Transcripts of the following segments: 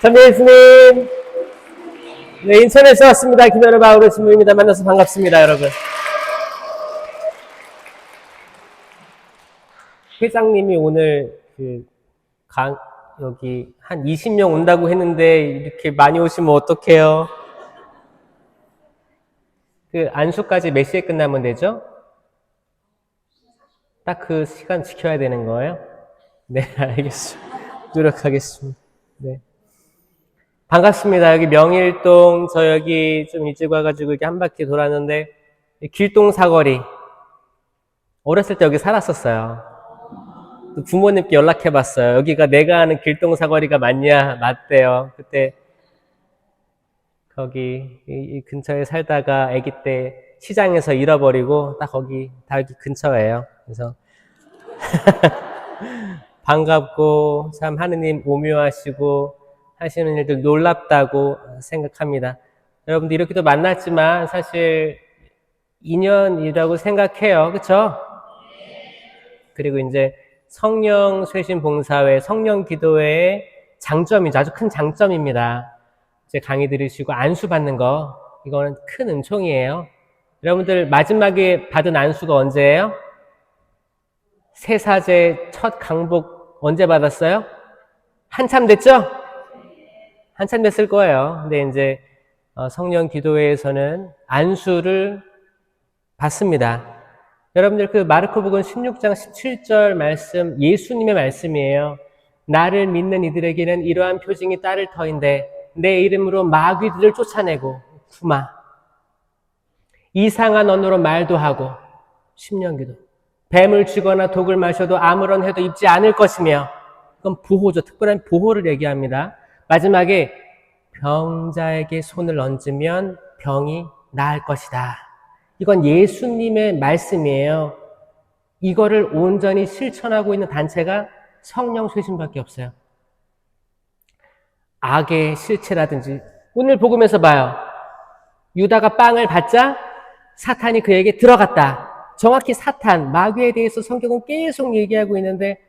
참여 예수님. 네, 인천에서 왔습니다. 김현우 바울의 신부입니다. 만나서 반갑습니다, 여러분. 회장님이 오늘 여기 한 20명 온다고 했는데 이렇게 많이 오시면 어떡해요? 안수까지 몇 시에 끝나면 되죠? 딱 그 시간 지켜야 되는 거예요? 네, 알겠습니다. 노력하겠습니다. 네. 반갑습니다. 여기 명일동, 저 여기 좀 일찍 와가지고 이렇게 한 바퀴 돌았는데, 길동 사거리. 어렸을 때 여기 살았었어요. 부모님께 연락해봤어요. 여기가 내가 아는 길동 사거리가 맞냐? 맞대요. 그때, 거기, 이 근처에 살다가 아기 때 시장에서 잃어버리고, 딱 거기, 다 여기 근처예요. 그래서, 반갑고, 참 하느님 오묘하시고, 하시는 일들 놀랍다고 생각합니다. 여러분들 이렇게도 만났지만 사실 인연이라고 생각해요. 그렇죠? 그리고 이제 성령 쇄신 봉사회, 성령 기도회의 장점이죠. 아주 큰 장점입니다. 이제 강의 들으시고 안수 받는 거, 이거는 큰 은총이에요. 여러분들 마지막에 받은 안수가 언제예요? 새사제 첫 강복 언제 받았어요? 한참 됐죠? 한참 됐을 거예요. 근데 이제 성령 기도회에서는 안수를 받습니다. 여러분들 마르코복음 16장 17절 말씀, 예수님의 말씀이에요. 나를 믿는 이들에게는 이러한 표징이 따를 터인데 내 이름으로 마귀들을 쫓아내고 구마 이상한 언어로 말도 하고 심령기도 뱀을 쥐거나 독을 마셔도 아무런 해도 입지 않을 것이며, 그건 보호죠. 특별한 보호를 얘기합니다. 마지막에 병자에게 손을 얹으면 병이 나을 것이다. 이건 예수님의 말씀이에요. 이거를 온전히 실천하고 있는 단체가 성령 쇄신밖에 없어요. 악의 실체라든지, 오늘 복음에서 봐요. 유다가 빵을 받자 사탄이 그에게 들어갔다. 정확히 사탄, 마귀에 대해서 성경은 계속 얘기하고 있는데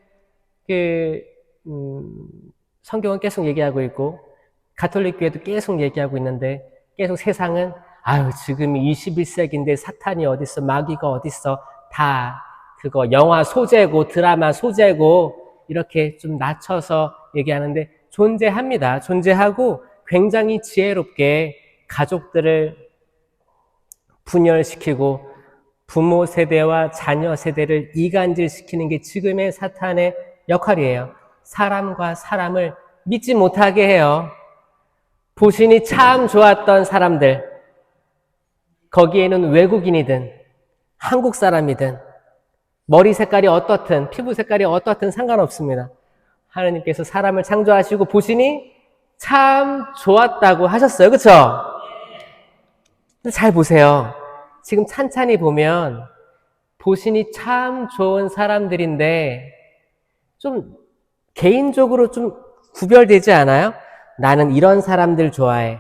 성경은 계속 얘기하고 있고 가톨릭 교회도 계속 얘기하고 있는데, 계속 세상은 지금이 21세기인데 사탄이 어딨어, 마귀가 어딨어, 다 그거 영화 소재고 드라마 소재고 이렇게 좀 낮춰서 얘기하는데, 존재합니다. 존재하고 굉장히 지혜롭게 가족들을 분열시키고 부모 세대와 자녀 세대를 이간질시키는 게 지금의 사탄의 역할이에요. 사람과 사람을 믿지 못하게 해요. 보신이 참 좋았던 사람들, 거기에는 외국인이든 한국 사람이든 머리 색깔이 어떻든 피부 색깔이 어떻든 상관없습니다. 하나님께서 사람을 창조하시고 보신이 참 좋았다고 하셨어요. 그렇죠? 잘 보세요. 지금 찬찬히 보면 보신이 참 좋은 사람들인데 좀 개인적으로 좀 구별되지 않아요? 나는 이런 사람들 좋아해.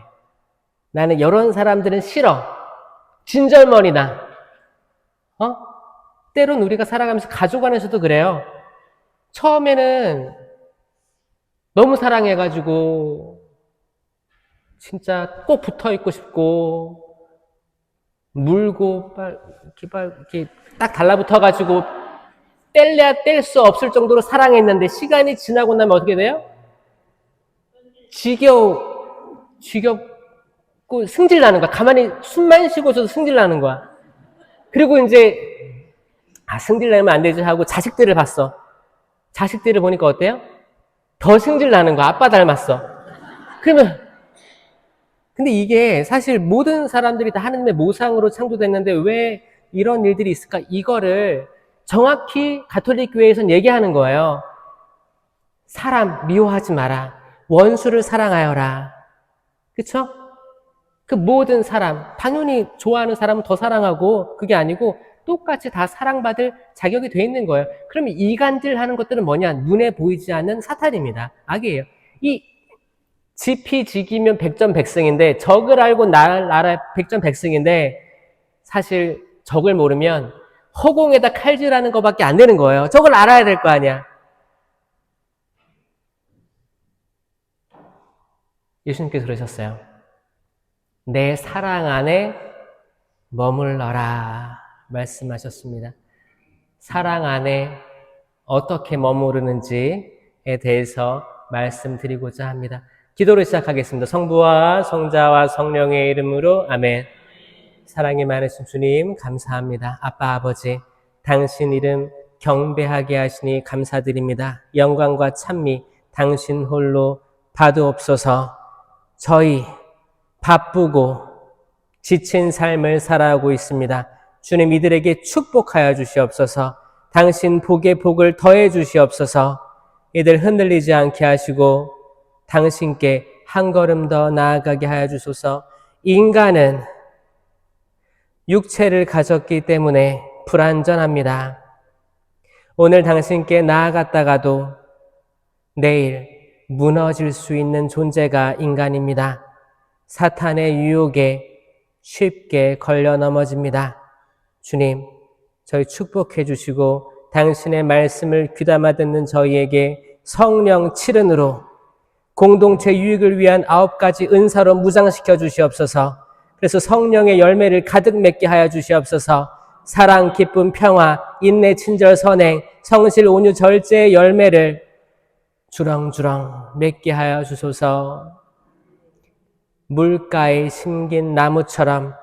나는 이런 사람들은 싫어. 진절머리나. 때론 우리가 살아가면서 가족 안에서도 그래요. 처음에는 너무 사랑해가지고 진짜 꼭 붙어있고 싶고 물고 이렇게 딱 달라붙어가지고 뗄래야 뗄 수 없을 정도로 사랑했는데 시간이 지나고 나면 어떻게 돼요? 지겹고 승질 나는 거야. 가만히 숨만 쉬고 있어도 승질 나는 거야. 그리고 이제 승질 나면 안 되지 하고 자식들을 봤어. 자식들을 보니까 어때요? 더 승질 나는 거야. 아빠 닮았어. 그러면 근데 이게 사실 모든 사람들이 다 하나님의 모상으로 창조됐는데 왜 이런 일들이 있을까? 이거를 정확히 가톨릭 교회에서는 얘기하는 거예요. 사람 미워하지 마라. 원수를 사랑하여라. 그쵸? 그 모든 사람, 당연히 좋아하는 사람은 더 사랑하고, 그게 아니고 똑같이 다 사랑받을 자격이 돼 있는 거예요. 그러면 이간질하는 것들은 뭐냐? 눈에 보이지 않는 사탄입니다. 악이에요. 이 지피지기면 백전백승인데, 적을 알고 나를 알아 백전백승인데, 사실 적을 모르면 허공에다 칼질하는 것밖에 안 되는 거예요. 적을 알아야 될 거 아니야. 예수님께서 그러셨어요. 내 사랑 안에 머물러라 말씀하셨습니다. 사랑 안에 어떻게 머무르는지에 대해서 말씀드리고자 합니다. 기도를 시작하겠습니다. 성부와 성자와 성령의 이름으로 아멘. 사랑이 많으신 주님 감사합니다. 아빠 아버지 당신 이름 경배하게 하시니 감사드립니다. 영광과 찬미 당신 홀로 받으옵소서. 저희 바쁘고 지친 삶을 살아가고 있습니다. 주님 이들에게 축복하여 주시옵소서. 당신 복에 복을 더해 주시옵소서. 이들 흔들리지 않게 하시고 당신께 한 걸음 더 나아가게 하여 주소서. 인간은 육체를 가졌기 때문에 불완전합니다. 오늘 당신께 나아갔다가도 내일 무너질 수 있는 존재가 인간입니다. 사탄의 유혹에 쉽게 걸려 넘어집니다. 주님, 저희 축복해 주시고 당신의 말씀을 귀담아 듣는 저희에게 성령 칠은으로 공동체 유익을 위한 9가지 은사로 무장시켜 주시옵소서. 그래서 성령의 열매를 가득 맺게 하여 주시옵소서. 사랑, 기쁨, 평화, 인내, 친절, 선행, 성실, 온유, 절제의 열매를 주렁주렁 맺게 하여 주소서. 물가에 심긴 나무처럼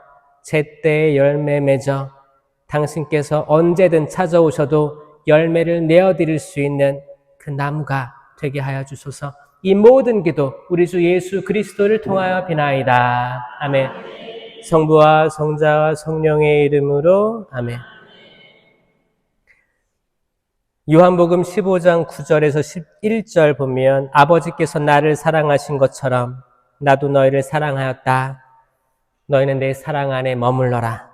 제때의 열매 맺어 당신께서 언제든 찾아오셔도 열매를 내어드릴 수 있는 그 나무가 되게 하여 주소서. 이 모든 기도 우리 주 예수 그리스도를 통하여 비나이다. 아멘. 성부와 성자와 성령의 이름으로 아멘. 요한복음 15장 9절에서 11절 보면 아버지께서 나를 사랑하신 것처럼 나도 너희를 사랑하였다. 너희는 내 사랑 안에 머물러라.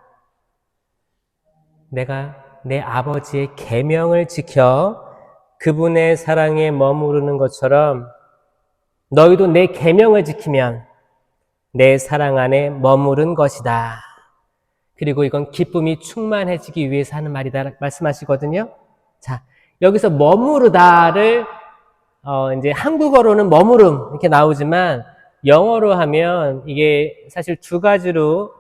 내가 내 아버지의 계명을 지켜 그분의 사랑에 머무르는 것처럼 너희도 내 계명을 지키면 내 사랑 안에 머무른 것이다. 그리고 이건 기쁨이 충만해지기 위해서 하는 말이다 말씀하시거든요. 자, 여기서 머무르다를 이제 한국어로는 머무름 이렇게 나오지만 영어로 하면 이게 사실 두 가지로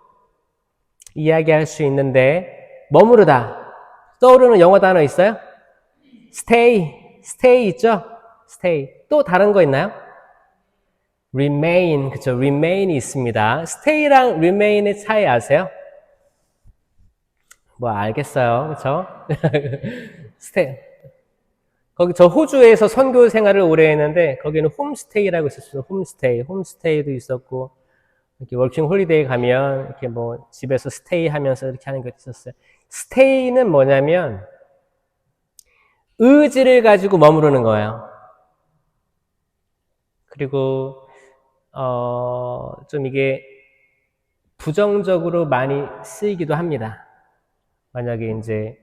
이야기할 수 있는데 머무르다 떠오르는 영어 단어 있어요? stay 있죠? stay 또 다른 거 있나요? remain 그렇죠? remain이 있습니다. stay랑 remain의 차이 아세요? 뭐 알겠어요, 그렇죠? stay 거기 저 호주에서 선교 생활을 오래 했는데 거기는 홈스테이라고 있었어요. 홈스테이도 있었고 이렇게 워킹 홀리데이 가면 이렇게 뭐 집에서 스테이 하면서 이렇게 하는 것도 있었어요. 스테이는 뭐냐면 의지를 가지고 머무르는 거예요. 그리고 좀 이게 부정적으로 많이 쓰이기도 합니다. 만약에 이제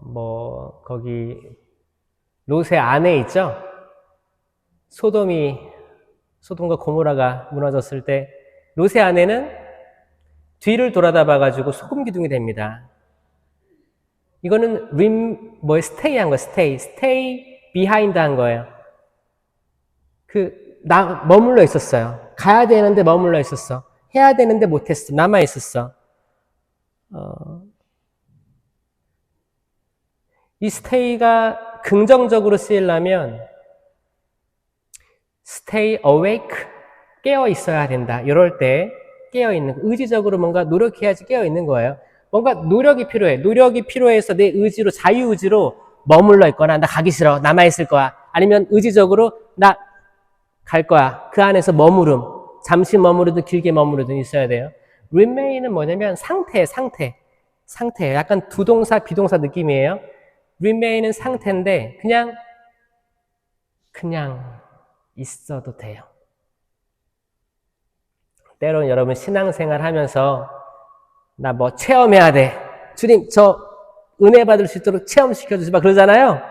뭐 거기 롯의 아내 있죠? 소돔과 고모라가 무너졌을 때 롯의 아내는 뒤를 돌아다 봐가지고 소금 기둥이 됩니다. 이거는 stay 한 거, stay behind 한 거예요. 머물러 있었어요. 가야 되는데 머물러 있었어. 해야 되는데 못했어. 남아 있었어. 이 stay가 긍정적으로 쓰이려면 stay awake, 깨어 있어야 된다. 이럴 때 깨어 있는, 의지적으로 뭔가 노력해야지 깨어 있는 거예요. 뭔가 노력이 필요해. 노력이 필요해서 내 의지로, 자유의지로 머물러 있거나 나 가기 싫어. 남아있을 거야. 아니면 의지적으로 나 갈 거야. 그 안에서 머무름. 잠시 머무르든 길게 머무르든 있어야 돼요. remain은 뭐냐면 상태. 약간 두동사, 비동사 느낌이에요. remain은 상태인데 그냥 있어도 돼요. 때로는 여러분 신앙생활 하면서 나 뭐 체험해야 돼. 주님 저 은혜 받을 수 있도록 체험시켜 주지 마 그러잖아요.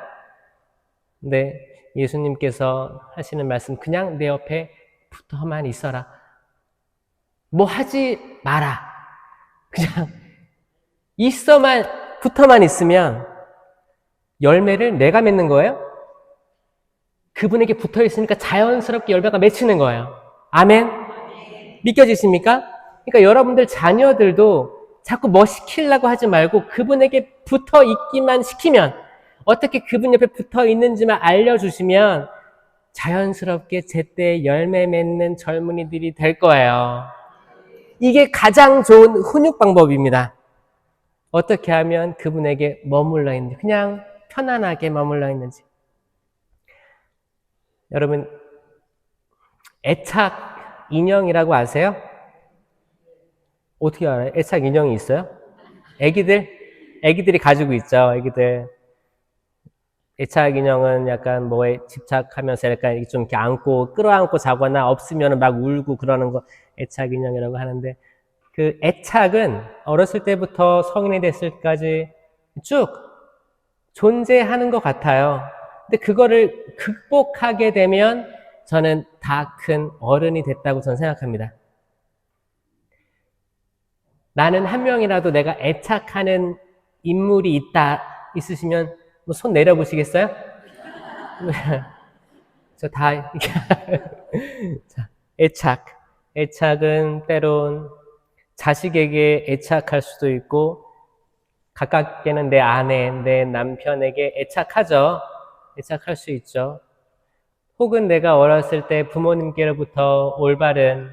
근데 예수님께서 하시는 말씀 그냥 내 옆에 붙어만 있어라. 뭐 하지 마라. 그냥 붙어만 있으면 열매를 내가 맺는 거예요. 그분에게 붙어 있으니까 자연스럽게 열매가 맺히는 거예요. 아멘? 믿겨지십니까? 그러니까 여러분들 자녀들도 자꾸 뭐 시키려고 하지 말고 그분에게 붙어 있기만 시키면, 어떻게 그분 옆에 붙어 있는지만 알려주시면 자연스럽게 제때 열매 맺는 젊은이들이 될 거예요. 이게 가장 좋은 훈육 방법입니다. 어떻게 하면 그분에게 머물러 있는지, 그냥 편안하게 머물러 있는지. 여러분, 애착 인형이라고 아세요? 어떻게 알아요? 애착 인형이 있어요? 애기들이 가지고 있죠, 애기들. 애착 인형은 약간 뭐에 집착하면서 약간 좀 이렇게 안고, 끌어안고 자거나 없으면 막 울고 그러는 거 애착 인형이라고 하는데, 그 애착은 어렸을 때부터 성인이 됐을 때까지 쭉 존재하는 것 같아요. 근데 그거를 극복하게 되면 저는 다 큰 어른이 됐다고 저는 생각합니다. 나는 한 명이라도 내가 애착하는 인물이 있으시면 뭐 손 내려보시겠어요? 저 다, 자, 애착은 때론 자식에게 애착할 수도 있고, 가깝게는 내 아내, 내 남편에게 애착하죠. 애착할 수 있죠. 혹은 내가 어렸을 때 부모님께로부터 올바른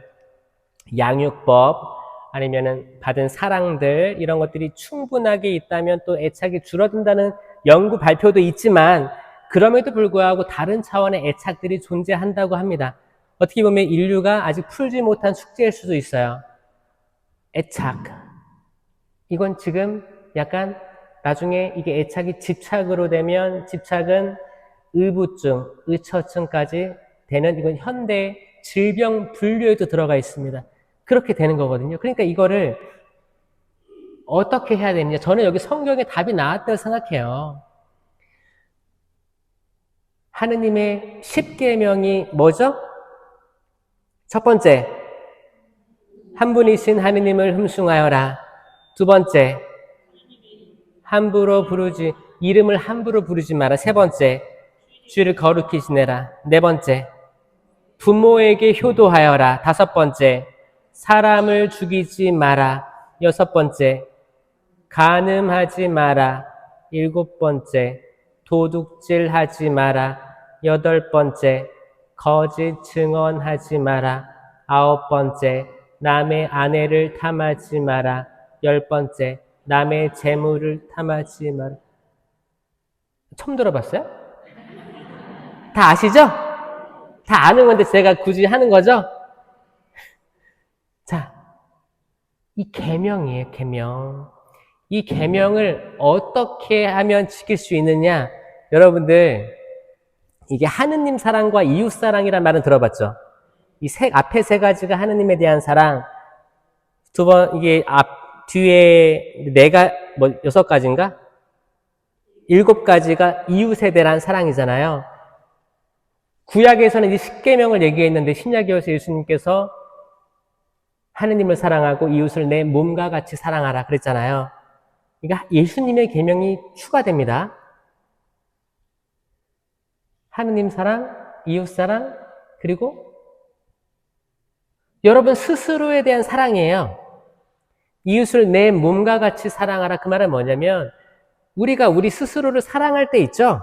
양육법, 아니면은 받은 사랑들, 이런 것들이 충분하게 있다면 또 애착이 줄어든다는 연구 발표도 있지만, 그럼에도 불구하고 다른 차원의 애착들이 존재한다고 합니다. 어떻게 보면 인류가 아직 풀지 못한 숙제일 수도 있어요. 애착. 이건 지금 약간 나중에 이게 애착이 집착으로 되면 집착은 의부증, 의처증까지 되는, 이건 현대 질병 분류에도 들어가 있습니다. 그렇게 되는 거거든요. 그러니까 이거를 어떻게 해야 되느냐. 저는 여기 성경에 답이 나왔다고 생각해요. 하느님의 10계명이 뭐죠? 첫 번째, 한 분이신 하느님을 흠숭하여라. 두 번째, 이름을 함부로 부르지 마라. 세 번째, 주를 거룩히 지내라. 네 번째, 부모에게 효도하여라. 다섯 번째, 사람을 죽이지 마라. 여섯 번째, 간음하지 마라. 일곱 번째, 도둑질하지 마라. 여덟 번째, 거짓 증언하지 마라. 아홉 번째, 남의 아내를 탐하지 마라. 열 번째, 남의 재물을 탐하지 마라. 처음 들어봤어요? 다 아시죠? 다 아는 건데 제가 굳이 하는 거죠? 자, 이 계명이에요, 계명. 이 계명을 어떻게 하면 지킬 수 있느냐? 여러분들, 이게 하느님 사랑과 이웃 사랑이란 말은 들어봤죠? 앞에 세 가지가 하느님에 대한 사랑, 이게 뒤에 여섯 가지인가? 일곱 가지가 이웃에 대한 사랑이잖아요. 구약에서는 이 십계명을 얘기했는데 신약에서 예수님께서 하느님을 사랑하고 이웃을 내 몸과 같이 사랑하라 그랬잖아요. 그러니까 예수님의 계명이 추가됩니다. 하느님 사랑, 이웃 사랑, 그리고 여러분 스스로에 대한 사랑이에요. 이웃을 내 몸과 같이 사랑하라. 그 말은 뭐냐면 우리가 우리 스스로를 사랑할 때 있죠?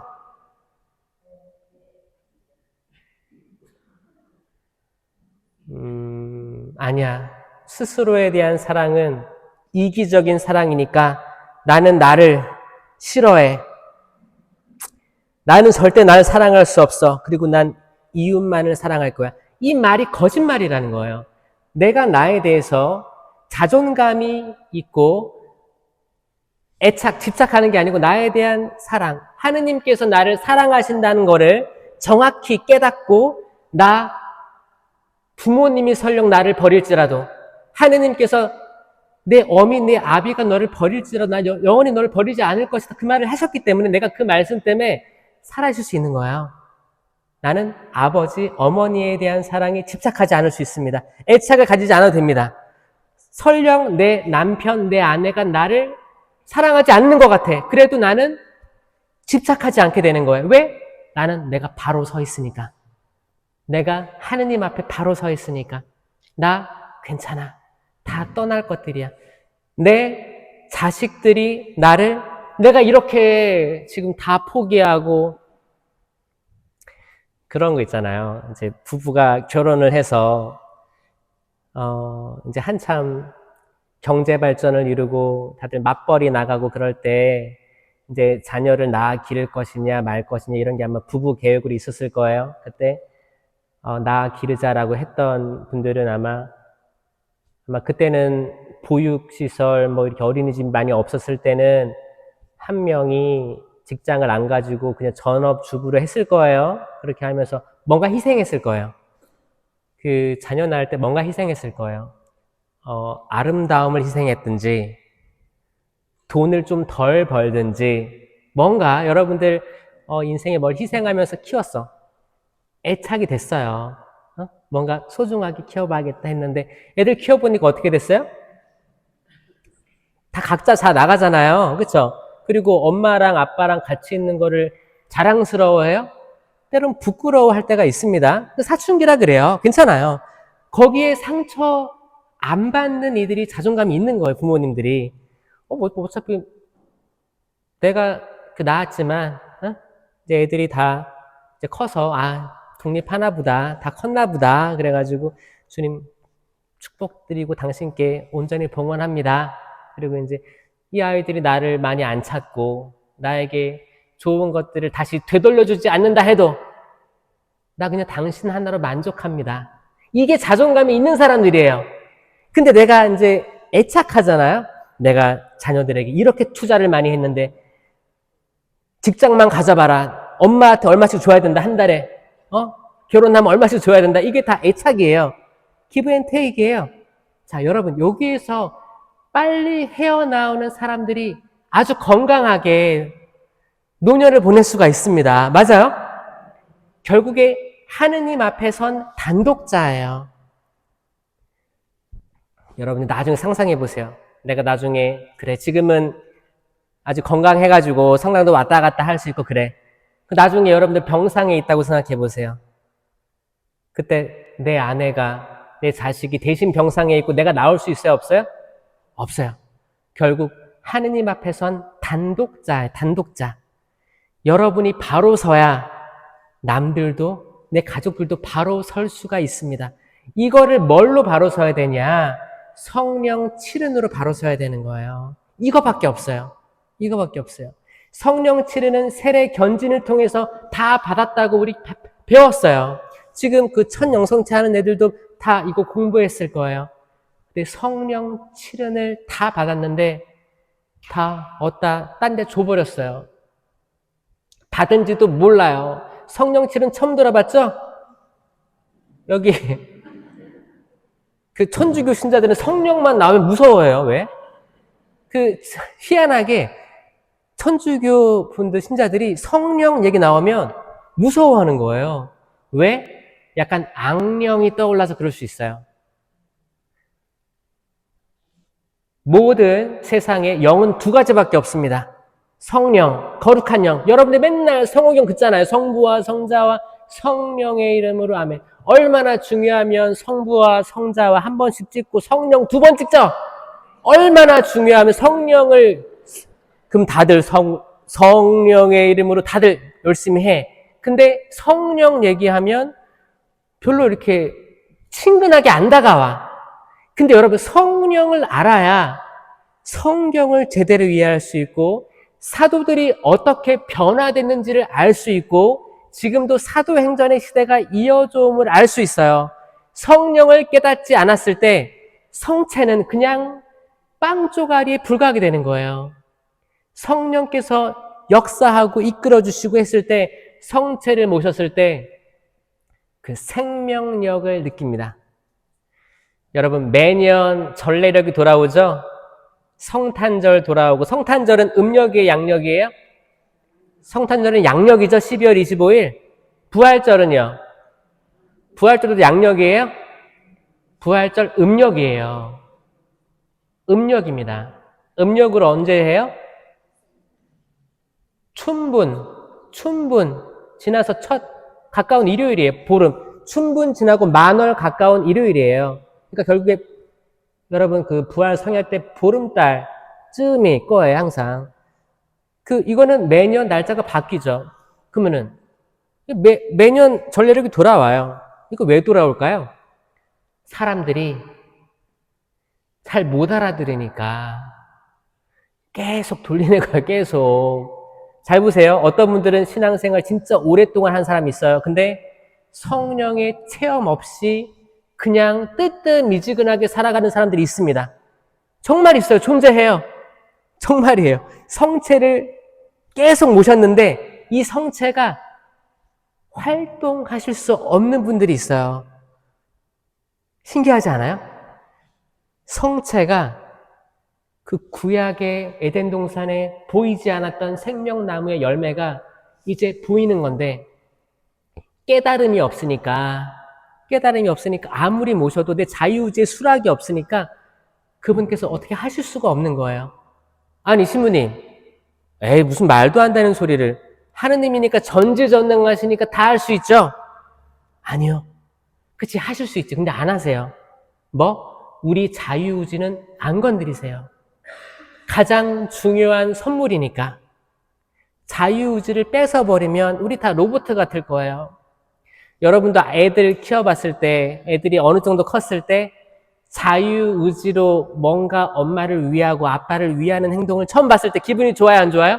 아니야. 스스로에 대한 사랑은 이기적인 사랑이니까 나는 나를 싫어해. 나는 절대 나를 사랑할 수 없어. 그리고 난 이웃만을 사랑할 거야. 이 말이 거짓말이라는 거예요. 내가 나에 대해서 자존감이 있고 집착하는 게 아니고 나에 대한 사랑. 하느님께서 나를 사랑하신다는 거를 정확히 깨닫고 부모님이 설령 나를 버릴지라도 하느님께서 내 어미, 내 아비가 너를 버릴지라도 난 영원히 너를 버리지 않을 것이다. 그 말을 하셨기 때문에 내가 그 말씀 때문에 살아있을 수 있는 거예요. 나는 아버지, 어머니에 대한 사랑이 집착하지 않을 수 있습니다. 애착을 가지지 않아도 됩니다. 설령 내 남편, 내 아내가 나를 사랑하지 않는 것 같아. 그래도 나는 집착하지 않게 되는 거예요. 왜? 나는 내가 바로 서 있으니까. 내가 하느님 앞에 바로 서 있으니까. 나 괜찮아. 다 떠날 것들이야. 내 자식들이 나를 내가 이렇게 지금 다 포기하고 그런 거 있잖아요. 이제 부부가 결혼을 해서 이제 한참 경제 발전을 이루고 다들 맞벌이 나가고 그럴 때 이제 자녀를 낳아 기를 것이냐 말 것이냐 이런 게 아마 부부 계획으로 있었을 거예요. 그때 낳아 기르자라고 했던 분들은 아마 그때는 보육시설 뭐 이렇게 어린이집 많이 없었을 때는 한 명이 직장을 안 가지고 그냥 전업주부로 했을 거예요. 그렇게 하면서 뭔가 희생했을 거예요. 그 자녀 낳을 때 뭔가 희생했을 거예요. 아름다움을 희생했든지 돈을 좀 덜 벌든지 뭔가 여러분들 인생에 뭘 희생하면서 키웠어. 애착이 됐어요. 뭔가 소중하게 키워봐야겠다 했는데 애들 키워보니까 어떻게 됐어요? 다 각자 다 나가잖아요. 그렇죠? 그리고 엄마랑 아빠랑 같이 있는 거를 자랑스러워해요? 때론 부끄러워할 때가 있습니다. 사춘기라 그래요. 괜찮아요. 거기에 상처 안 받는 이들이 자존감이 있는 거예요. 부모님들이. 어차피 내가 낳았지만 이제 애들이 다 이제 커서 독립하나 보다. 다 컸나 보다. 그래가지고 주님 축복드리고 당신께 온전히 봉헌합니다. 그리고 이제 이 아이들이 나를 많이 안 찾고 나에게 좋은 것들을 다시 되돌려주지 않는다 해도 나 그냥 당신 하나로 만족합니다. 이게 자존감이 있는 사람들이에요. 근데 내가 이제 애착하잖아요. 내가 자녀들에게 이렇게 투자를 많이 했는데 직장만 가져봐라. 엄마한테 얼마씩 줘야 된다. 한 달에. 결혼하면 얼마씩 줘야 된다. 이게 다 애착이에요. 기브 앤 테이크예요. 자, 여러분 여기에서 빨리 헤어나오는 사람들이 아주 건강하게 노년을 보낼 수가 있습니다. 맞아요? 결국에 하느님 앞에 선 단독자예요. 여러분 나중에 상상해 보세요. 내가 나중에 그래 지금은 아주 건강해가지고 성당도 왔다 갔다 할 수 있고 그래. 나중에 여러분들 병상에 있다고 생각해 보세요. 그때 내 아내가 내 자식이 대신 병상에 있고 내가 나올 수 있어요? 없어요? 없어요. 결국 하느님 앞에 선 단독자예요. 단독자. 여러분이 바로 서야 남들도 내 가족들도 바로 설 수가 있습니다. 이거를 뭘로 바로 서야 되냐? 성령 칠은으로 바로 서야 되는 거예요. 이거밖에 없어요. 이거밖에 없어요. 성령 칠은은 세례 견진을 통해서 다 받았다고 우리 배웠어요. 지금 그 첫 영성체 하는 애들도 다 이거 공부했을 거예요. 근데 성령 칠은을 다 받았는데 다 어디다 딴 데 줘버렸어요. 받은지도 몰라요. 성령 칠은 처음 들어봤죠? 여기 그 천주교 신자들은 성령만 나오면 무서워해요. 왜? 희한하게 천주교 분들 신자들이 성령 얘기 나오면 무서워하는 거예요. 왜? 약간 악령이 떠올라서 그럴 수 있어요. 모든 세상에 영은 두 가지밖에 없습니다. 성령, 거룩한 영. 여러분들 맨날 성호경 듣잖아요. 성부와 성자와 성령의 이름으로 아멘. 얼마나 중요하면 성부와 성자와 한 번씩 찍고 성령 두 번 찍죠? 얼마나 중요하면 성령을 그럼 다들 성령의 이름으로 다들 열심히 해. 근데 성령 얘기하면 별로 이렇게 친근하게 안 다가와. 근데 여러분 성령을 알아야 성경을 제대로 이해할 수 있고 사도들이 어떻게 변화됐는지를 알 수 있고 지금도 사도행전의 시대가 이어져 옴을 알 수 있어요. 성령을 깨닫지 않았을 때 성체는 그냥 빵 조각에 불과하게 되는 거예요. 성령께서 역사하고 이끌어주시고 했을 때 성체를 모셨을 때 그 생명력을 느낍니다. 여러분 매년 전례력이 돌아오죠? 성탄절 돌아오고 성탄절은 음력이에요? 양력이에요? 성탄절은 양력이죠? 12월 25일. 부활절은요? 부활절도 양력이에요? 부활절 음력이에요. 음력입니다. 음력으로 언제 해요? 춘분. 지나서 가까운 일요일이에요. 보름. 춘분 지나고 만월 가까운 일요일이에요. 그러니까 결국에 여러분 그 부활 성약 때 보름달쯤일 거예요, 항상. 이거는 매년 날짜가 바뀌죠. 그러면은 매년 전례력이 돌아와요. 이거 왜 돌아올까요? 사람들이 잘 못 알아들으니까 계속 돌리는 거예요, 계속. 잘 보세요. 어떤 분들은 신앙생활 진짜 오랫동안 한 사람이 있어요. 근데 성령의 체험 없이 그냥 뜨뜻미지근하게 살아가는 사람들이 있습니다. 정말 있어요. 존재해요. 정말이에요. 성체를 계속 모셨는데 이 성체가 활동하실 수 없는 분들이 있어요. 신기하지 않아요? 성체가 그 구약의 에덴 동산에 보이지 않았던 생명나무의 열매가 이제 보이는 건데 깨달음이 없으니까 아무리 모셔도 내 자유의지의 수락이 없으니까 그분께서 어떻게 하실 수가 없는 거예요. 아니 신부님, 에이 무슨 말도 안 되는 소리를. 하느님이니까 전지전능하시니까 다 할 수 있죠? 아니요. 그치, 하실 수 있죠. 근데 안 하세요. 우리 자유의지는 안 건드리세요. 가장 중요한 선물이니까. 자유의지를 뺏어버리면 우리 다 로봇 같을 거예요. 여러분도 애들 키워봤을 때, 애들이 어느 정도 컸을 때 자유의지로 뭔가 엄마를 위하고 아빠를 위하는 행동을 처음 봤을 때 기분이 좋아요, 안 좋아요?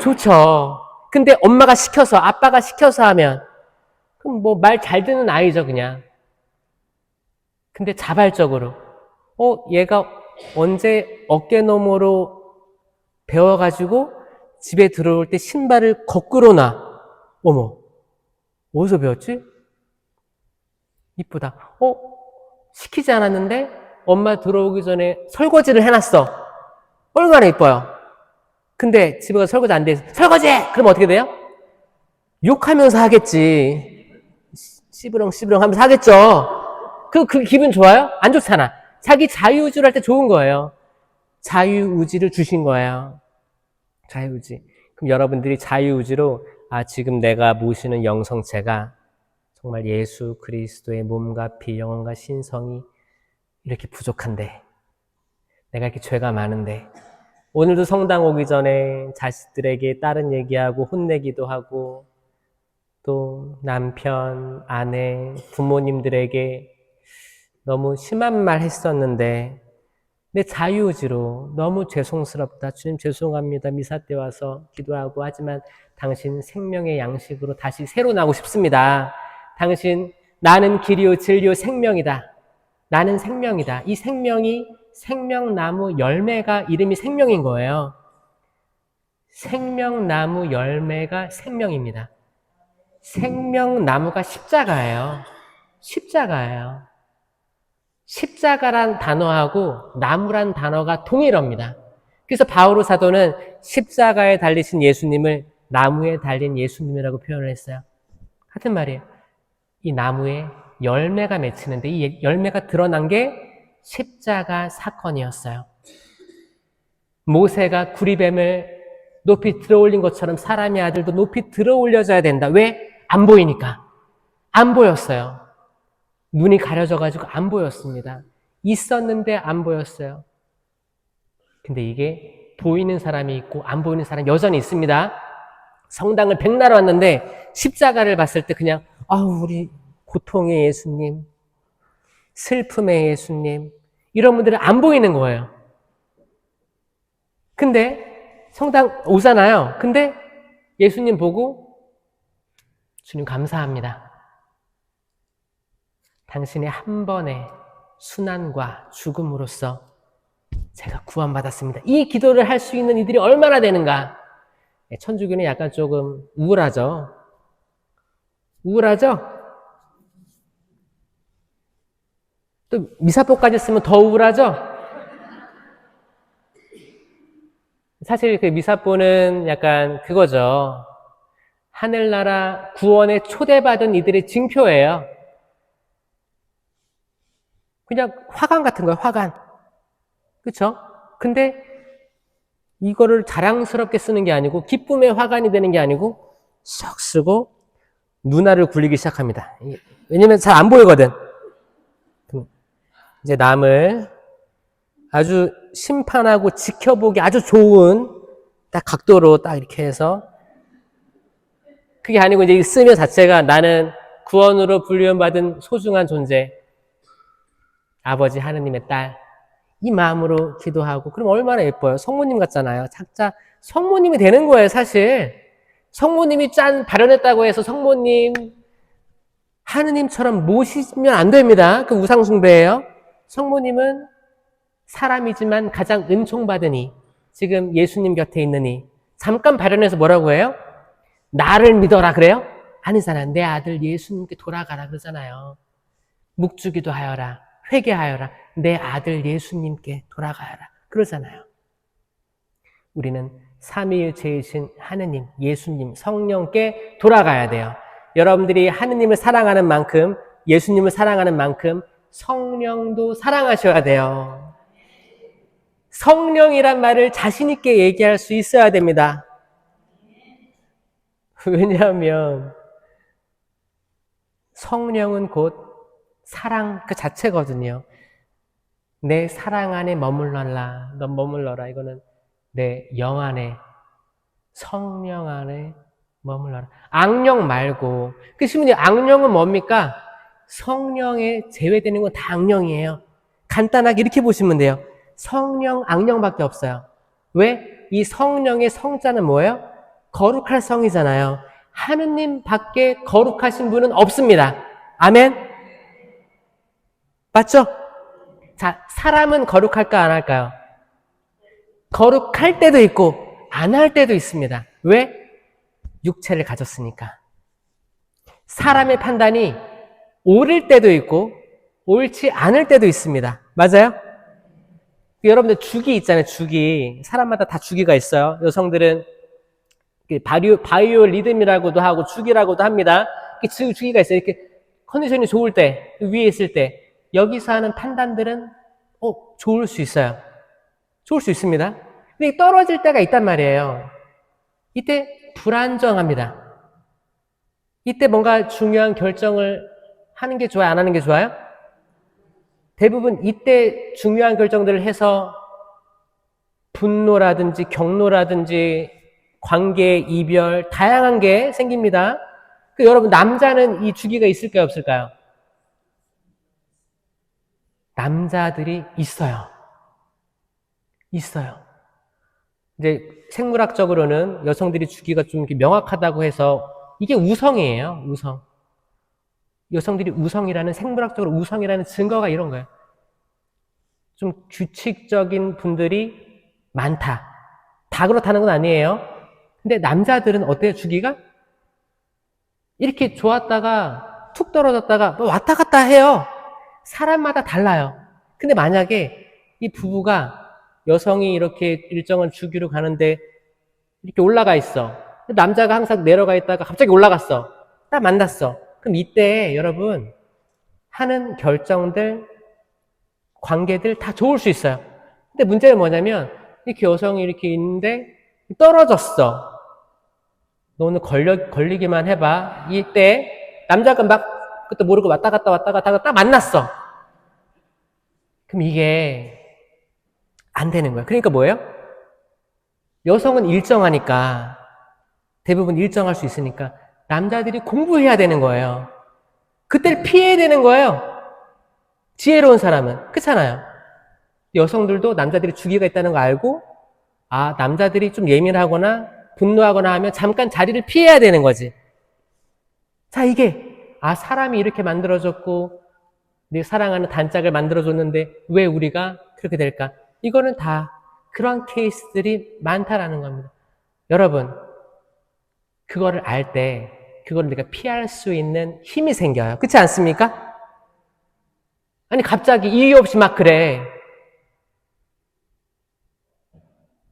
좋죠. 근데 엄마가 시켜서, 아빠가 시켜서 하면 그럼 말 잘 듣는 아이죠, 그냥. 근데 자발적으로 얘가 언제 어깨너머로 배워가지고 집에 들어올 때 신발을 거꾸로 놔. 어머, 어디서 배웠지? 이쁘다. 시키지 않았는데 엄마 들어오기 전에 설거지를 해놨어. 얼마나 이뻐요. 근데 집에 가서 설거지 안 돼. 설거지! 그럼 어떻게 돼요? 욕하면서 하겠지. 씨부렁 하면서 하겠죠. 그 기분 좋아요? 안 좋잖아. 자기 자유의지를 할 때 좋은 거예요. 자유의지를 주신 거예요. 자유의지. 그럼 여러분들이 자유의지로 지금 내가 모시는 영성체가 정말 예수 그리스도의 몸과 피, 영혼과 신성이 이렇게 부족한데, 내가 이렇게 죄가 많은데, 오늘도 성당 오기 전에 자식들에게 다른 얘기하고 혼내기도 하고, 또 남편, 아내, 부모님들에게 너무 심한 말 했었는데 내 자유의지로 너무 죄송스럽다. 주님 죄송합니다. 미사 때 와서 기도하고 하지만 당신 생명의 양식으로 다시 새로 나고 싶습니다. 당신 나는 길이요 진리요 생명이다. 나는 생명이다. 이 생명이 생명나무 열매가 이름이 생명인 거예요. 생명나무 열매가 생명입니다. 생명나무가 십자가예요. 십자가예요. 십자가란 단어하고 나무란 단어가 동일합니다. 그래서 바오로 사도는 십자가에 달리신 예수님을 나무에 달린 예수님이라고 표현을 했어요. 같은 말이에요. 이 나무에 열매가 맺히는데 이 열매가 드러난 게 십자가 사건이었어요. 모세가 구리뱀을 높이 들어올린 것처럼 사람의 아들도 높이 들어올려져야 된다. 왜? 안 보이니까. 안 보였어요. 눈이 가려져가지고 안 보였습니다. 있었는데 안 보였어요. 근데 이게 보이는 사람이 있고 안 보이는 사람이 여전히 있습니다. 성당을 백날 왔는데 십자가를 봤을 때 그냥 우리 고통의 예수님, 슬픔의 예수님 이런 분들은 안 보이는 거예요. 근데 성당 오잖아요. 근데 예수님 보고 주님 감사합니다. 당신의 한 번의 순환과 죽음으로써 제가 구원받았습니다. 이 기도를 할 수 있는 이들이 얼마나 되는가. 천주교는 약간 조금 우울하죠. 우울하죠? 또 미사포까지 쓰면 더 우울하죠? 사실 그 미사포는 약간 그거죠. 하늘나라 구원에 초대받은 이들의 징표예요. 그냥 화관 같은 거예요, 화관. 그쵸? 근데 이거를 자랑스럽게 쓰는 게 아니고 기쁨의 화관이 되는 게 아니고 쏙 쓰고 눈알을 굴리기 시작합니다. 왜냐면 잘 안 보이거든. 이제 남을 아주 심판하고 지켜보기 아주 좋은 딱 각도로 딱 이렇게 해서, 그게 아니고 이제 이 쓰며 자체가 나는 구원으로 불륜받은 소중한 존재, 아버지 하느님의 딸, 이 마음으로 기도하고, 그럼 얼마나 예뻐요. 성모님 같잖아요. 작자 성모님이 되는 거예요, 사실. 성모님이 짠 발현했다고 해서 성모님 하느님처럼 모시면 안 됩니다. 그 우상숭배예요. 성모님은 사람이지만 가장 은총받으니, 지금 예수님 곁에 있느니, 잠깐 발현해서 뭐라고 해요? 나를 믿어라 그래요? 아니잖아요. 내 아들 예수님께 돌아가라 그러잖아요. 묵주기도 하여라, 회개하여라, 내 아들 예수님께 돌아가여라 그러잖아요. 우리는 삼위일체이신 하느님, 예수님, 성령께 돌아가야 돼요. 여러분들이 하느님을 사랑하는 만큼, 예수님을 사랑하는 만큼 성령도 사랑하셔야 돼요. 성령이란 말을 자신 있게 얘기할 수 있어야 됩니다. 왜냐하면 성령은 곧 사랑 그 자체거든요. 내 사랑 안에 머물러라. 넌 머물러라. 이거는 내 영 안에, 성령 안에 머물러라. 악령 말고. 그 신문이 악령은 뭡니까? 성령에 제외되는 건 다 악령이에요. 간단하게 이렇게 보시면 돼요. 성령, 악령밖에 없어요. 왜? 이 성령의 성자는 뭐예요? 거룩할 성이잖아요. 하느님 밖에 거룩하신 분은 없습니다. 아멘? 맞죠? 자, 사람은 거룩할까 안 할까요? 거룩할 때도 있고 안 할 때도 있습니다. 왜? 육체를 가졌으니까. 사람의 판단이 옳을 때도 있고 옳지 않을 때도 있습니다. 맞아요? 여러분들 주기 있잖아요. 주기. 사람마다 다 주기가 있어요. 여성들은 바이오 리듬이라고도 하고 주기라고도 합니다. 주기가 있어요. 이렇게 컨디션이 좋을 때, 위에 있을 때 여기서 하는 판단들은 좋을 수 있어요. 좋을 수 있습니다. 근데 떨어질 때가 있단 말이에요. 이때 불안정합니다. 이때 뭔가 중요한 결정을 하는 게 좋아요? 안 하는 게 좋아요? 대부분 이때 중요한 결정들을 해서 분노라든지 경로라든지 관계, 이별, 다양한 게 생깁니다. 여러분, 남자는 이 주기가 있을까요? 없을까요? 남자들이 있어요. 있어요. 이제 생물학적으로는 여성들이 주기가 좀 이렇게 명확하다고 해서 이게 우성이에요. 우성. 여성들이 우성이라는, 생물학적으로 우성이라는 증거가 이런 거예요. 좀 규칙적인 분들이 많다. 다 그렇다는 건 아니에요. 근데 남자들은 어때요? 주기가? 이렇게 좋았다가 툭 떨어졌다가 왔다 갔다 해요. 사람마다 달라요. 근데 만약에 이 부부가, 여성이 이렇게 일정한 주기로 가는데 이렇게 올라가 있어. 남자가 항상 내려가 있다가 갑자기 올라갔어. 딱 만났어. 그럼 이때 여러분 하는 결정들, 관계들 다 좋을 수 있어요. 근데 문제는 뭐냐면 이렇게 여성이 이렇게 있는데 떨어졌어. 너 오늘 걸리기만 해봐. 이때 남자가 막 그것도 모르고 왔다 갔다 딱 만났어. 그럼 이게 안 되는 거예요. 그러니까 뭐예요? 여성은 일정하니까, 대부분 일정할 수 있으니까 남자들이 공부해야 되는 거예요. 그때를 피해야 되는 거예요. 지혜로운 사람은. 그렇잖아요. 여성들도 남자들이 주기가 있다는 거 알고, 남자들이 좀 예민하거나 분노하거나 하면 잠깐 자리를 피해야 되는 거지. 자, 이게 사람이 이렇게 만들어졌고 내 사랑하는 단짝을 만들어줬는데 왜 우리가 그렇게 될까? 이거는 다 그런 케이스들이 많다라는 겁니다. 여러분, 그거를 알 때 그걸 내가 피할 수 있는 힘이 생겨요. 그렇지 않습니까? 아니 갑자기 이유 없이 막 그래.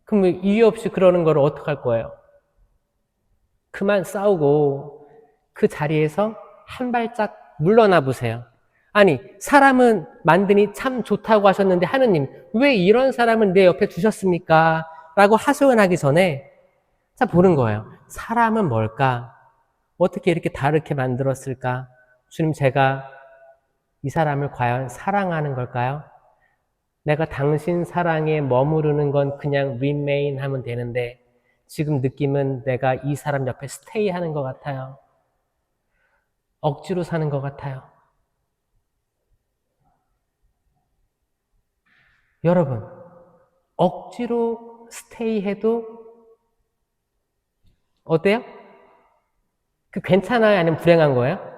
그럼 이유 없이 그러는 걸 어떡할 거예요? 그만 싸우고 그 자리에서 한 발짝 물러나 보세요. 아니, 사람은 만드니 참 좋다고 하셨는데 하느님, 왜 이런 사람을 내 옆에 두셨습니까? 라고 하소연하기 전에 자 보는 거예요. 사람은 뭘까? 어떻게 이렇게 다르게 만들었을까? 주님, 제가 이 사람을 과연 사랑하는 걸까요? 내가 당신 사랑에 머무르는 건 그냥 remain 하면 되는데 지금 느낌은 내가 이 사람 옆에 stay 하는 것 같아요. 억지로 사는 것 같아요. 여러분, 억지로 stay 해도 어때요? 그 괜찮아요? 아니면 불행한 거예요?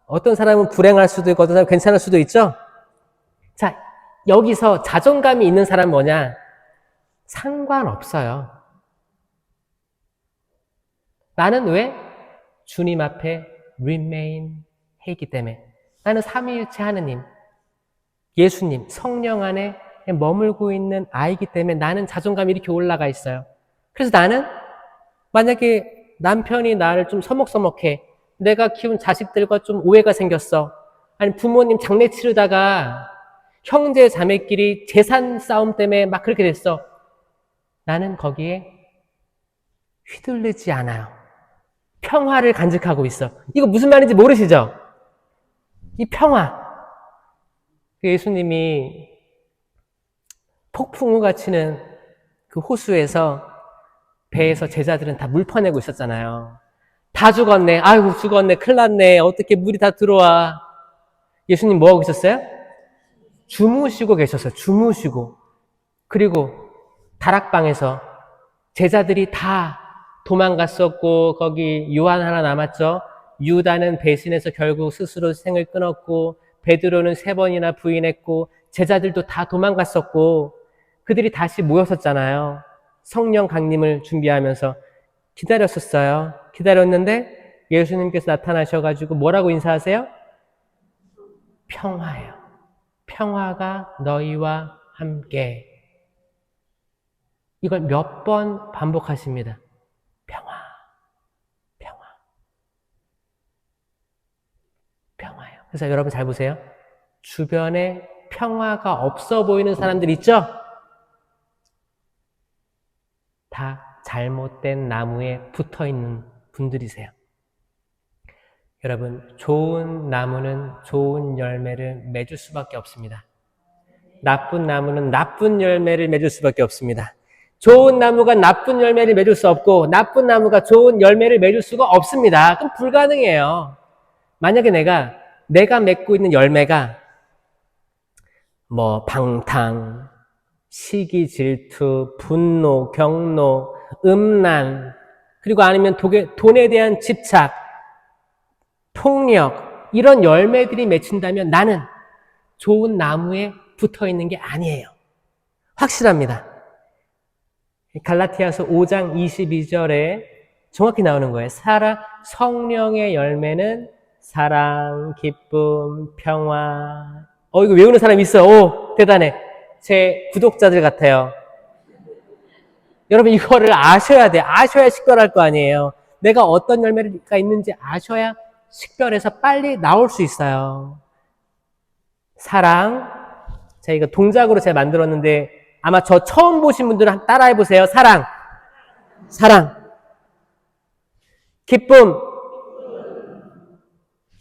어떤 사람은 불행할 수도 있고 어떤 사람은 괜찮을 수도 있죠? 자, 여기서 자존감이 있는 사람은 뭐냐? 상관없어요. 나는 왜? 주님 앞에 remain 했기 때문에. 나는 삼위일체 하느님, 예수님, 성령 안에 머물고 있는 아이기 때문에 나는 자존감이 이렇게 올라가 있어요. 그래서 나는 만약에 남편이 나를 좀 서먹서먹해. 내가 키운 자식들과 좀 오해가 생겼어. 아니 부모님 장례 치르다가 형제 자매끼리 재산 싸움 때문에 막 그렇게 됐어. 나는 거기에 휘둘리지 않아요. 평화를 간직하고 있어. 이거 무슨 말인지 모르시죠? 이 평화. 예수님이 폭풍우가 치는 그 호수에서 배에서 제자들은 다 물 퍼내고 있었잖아요. 다 죽었네. 아이고 죽었네. 큰일 났네. 어떻게 물이 다 들어와. 예수님 뭐하고 계셨어요? 주무시고 계셨어요. 주무시고. 그리고 다락방에서 제자들이 다 도망갔었고 거기 요한 하나 남았죠. 유다는 배신해서 결국 스스로 생을 끊었고 베드로는 3번이나 부인했고 제자들도 다 도망갔었고 그들이 다시 모였었잖아요. 성령 강림을 준비하면서 기다렸었어요. 기다렸는데 예수님께서 나타나셔가지고 뭐라고 인사하세요? 평화예요. 평화가 너희와 함께. 이걸 몇 번 반복하십니다. 평화, 평화, 평화예요. 그래서 여러분 잘 보세요. 주변에 평화가 없어 보이는 사람들 있죠? 다 잘못된 나무에 붙어있는 분들이세요. 여러분, 좋은 나무는 좋은 열매를 맺을 수밖에 없습니다. 나쁜 나무는 나쁜 열매를 맺을 수밖에 없습니다. 좋은 나무가 나쁜 열매를 맺을 수 없고 나쁜 나무가 좋은 열매를 맺을 수가 없습니다. 그럼 불가능해요. 만약에 내가 맺고 있는 열매가 뭐 방탕, 시기, 질투, 분노, 경노, 음란, 그리고 아니면 돈에 대한 집착, 폭력, 이런 열매들이 맺힌다면 나는 좋은 나무에 붙어 있는 게 아니에요. 확실합니다. 갈라티아서 5장 22절에 정확히 나오는 거예요. 성령의 열매는 사랑, 기쁨, 평화. 이거 외우는 사람 있어. 오, 대단해. 제 구독자들 같아요. 여러분 이거를 아셔야 돼요. 아셔야 식별할 거 아니에요. 내가 어떤 열매가 있는지 아셔야 식별해서 빨리 나올 수 있어요. 사랑. 제가 이거 동작으로 제가 만들었는데 아마 저 처음 보신 분들은 따라해 보세요. 사랑. 사랑. 기쁨.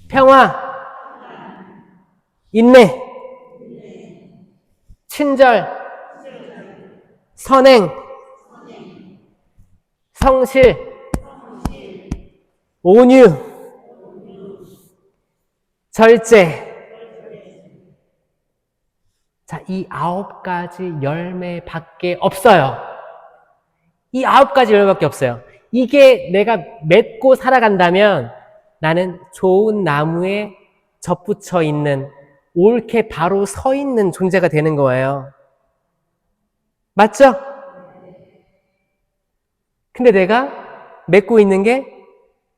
평화. 인내. 친절. 선행. 성실. 온유. 절제. 자, 이 9가지 열매밖에 없어요. 이 9가지 열매밖에 없어요. 이게 내가 맺고 살아간다면 나는 좋은 나무에 접붙여 있는, 옳게 바로 서 있는 존재가 되는 거예요. 맞죠? 근데 내가 맺고 있는 게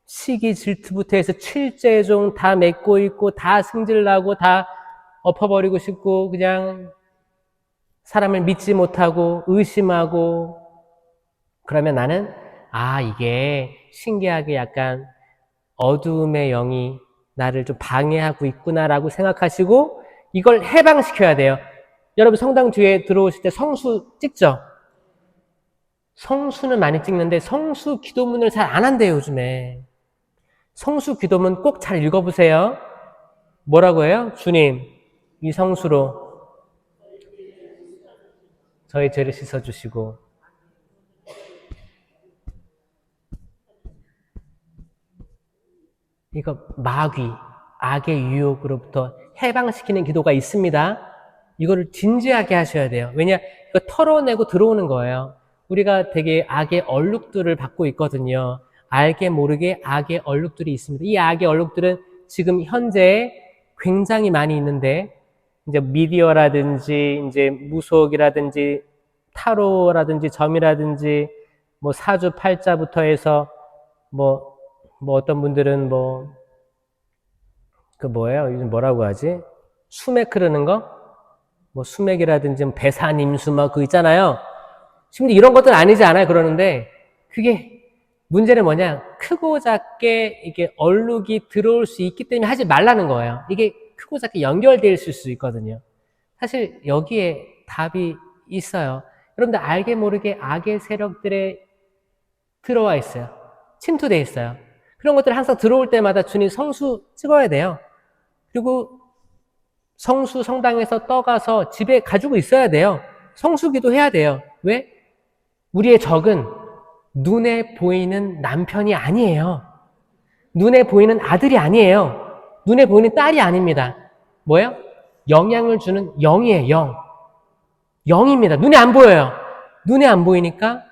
시기, 질투부터 해서 칠제종 다 맺고 있고 다 승질나고 다 엎어버리고 싶고 그냥 사람을 믿지 못하고 의심하고 그러면 나는 이게 신기하게 약간 어두움의 영이 나를 좀 방해하고 있구나라고 생각하시고 이걸 해방시켜야 돼요. 여러분 성당 뒤에 들어오실 때 성수 찍죠? 성수는 많이 찍는데 성수 기도문을 잘 안 한대요, 요즘에. 성수 기도문 꼭 잘 읽어보세요. 뭐라고 해요? 주님, 이 성수로 저희 죄를 씻어주시고, 이거 마귀, 악의 유혹으로부터 해방시키는 기도가 있습니다. 이거를 진지하게 하셔야 돼요. 왜냐? 이거 털어내고 들어오는 거예요. 우리가 되게 악의 얼룩들을 받고 있거든요. 알게 모르게 악의 얼룩들이 있습니다. 이 악의 얼룩들은 지금 현재 굉장히 많이 있는데, 이제 미디어라든지, 이제 무속이라든지, 타로라든지, 점이라든지, 뭐 사주팔자부터 해서, 뭐 어떤 분들은 그 뭐예요? 요즘 뭐라고 하지? 수맥 흐르는 거? 뭐 수맥이라든지 배산임수 뭐 그거 있잖아요. 심지어 이런 것들 아니지 않아요? 그러는데 그게 문제는 뭐냐? 크고 작게 이게 얼룩이 들어올 수 있기 때문에 하지 말라는 거예요. 이게 크고 작게 연결될 수 있거든요. 사실 여기에 답이 있어요. 여러분들 알게 모르게 악의 세력들에 들어와 있어요. 침투돼 있어요. 그런 것들 항상 들어올 때마다 주님 성수 찍어야 돼요. 그리고 성수 성당에서 떠가서 집에 가지고 있어야 돼요. 성수기도 해야 돼요. 왜? 우리의 적은 눈에 보이는 남편이 아니에요. 눈에 보이는 아들이 아니에요. 눈에 보이는 딸이 아닙니다. 뭐예요? 영향을 주는 영이에요. 영. 영입니다. 눈에 안 보여요. 눈에 안 보이니까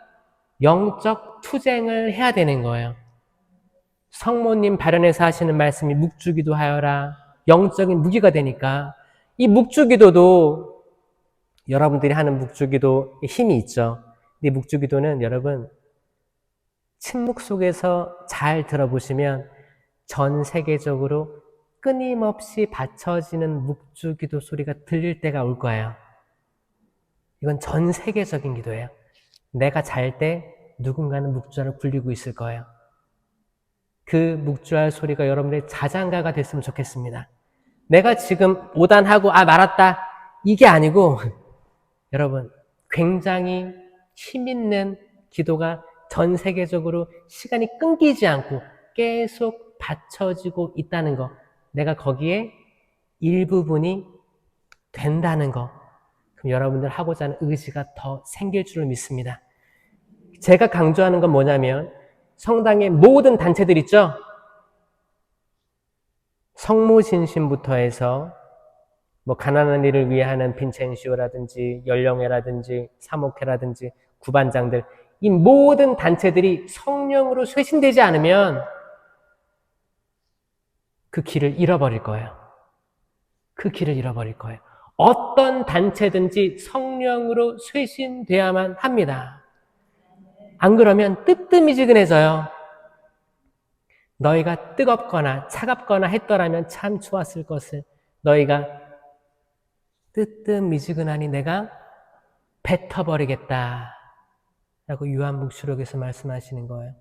영적 투쟁을 해야 되는 거예요. 성모님 발언에서 하시는 말씀이 묵주기도 하여라. 영적인 무기가 되니까 이 묵주기도도 여러분들이 하는 묵주기도 힘이 있죠. 이 묵주기도는 여러분 침묵 속에서 잘 들어보시면 전 세계적으로 끊임없이 바쳐지는 묵주기도 소리가 들릴 때가 올 거예요. 이건 전 세계적인 기도예요. 내가 잘 때 누군가는 묵주알을 굴리고 있을 거예요. 그 묵주알 소리가 여러분의 자장가가 됐으면 좋겠습니다. 내가 지금 오단하고 말았다 이게 아니고 여러분 굉장히 힘있는 기도가 전 세계적으로 시간이 끊기지 않고 계속 받쳐지고 있다는 거, 내가 거기에 일부분이 된다는 거, 그럼 여러분들 하고자 하는 의지가 더 생길 줄을 믿습니다. 제가 강조하는 건 뭐냐면 성당의 모든 단체들 있죠? 성모신심부터 해서 뭐 가난한 이를 위해 하는 빈첸시오라든지 연령회라든지 사목회라든지 구반장들, 이 모든 단체들이 성령으로 쇄신되지 않으면 그 길을 잃어버릴 거예요. 그 길을 잃어버릴 거예요. 어떤 단체든지 성령으로 쇄신돼야만 합니다. 안 그러면 뜨뜻미지근해져요. 너희가 뜨겁거나 차갑거나 했더라면 참 좋았을 것을 너희가 뜨뜻미지근하니 내가 뱉어버리겠다 라고 요한복음에서 말씀하시는 거예요.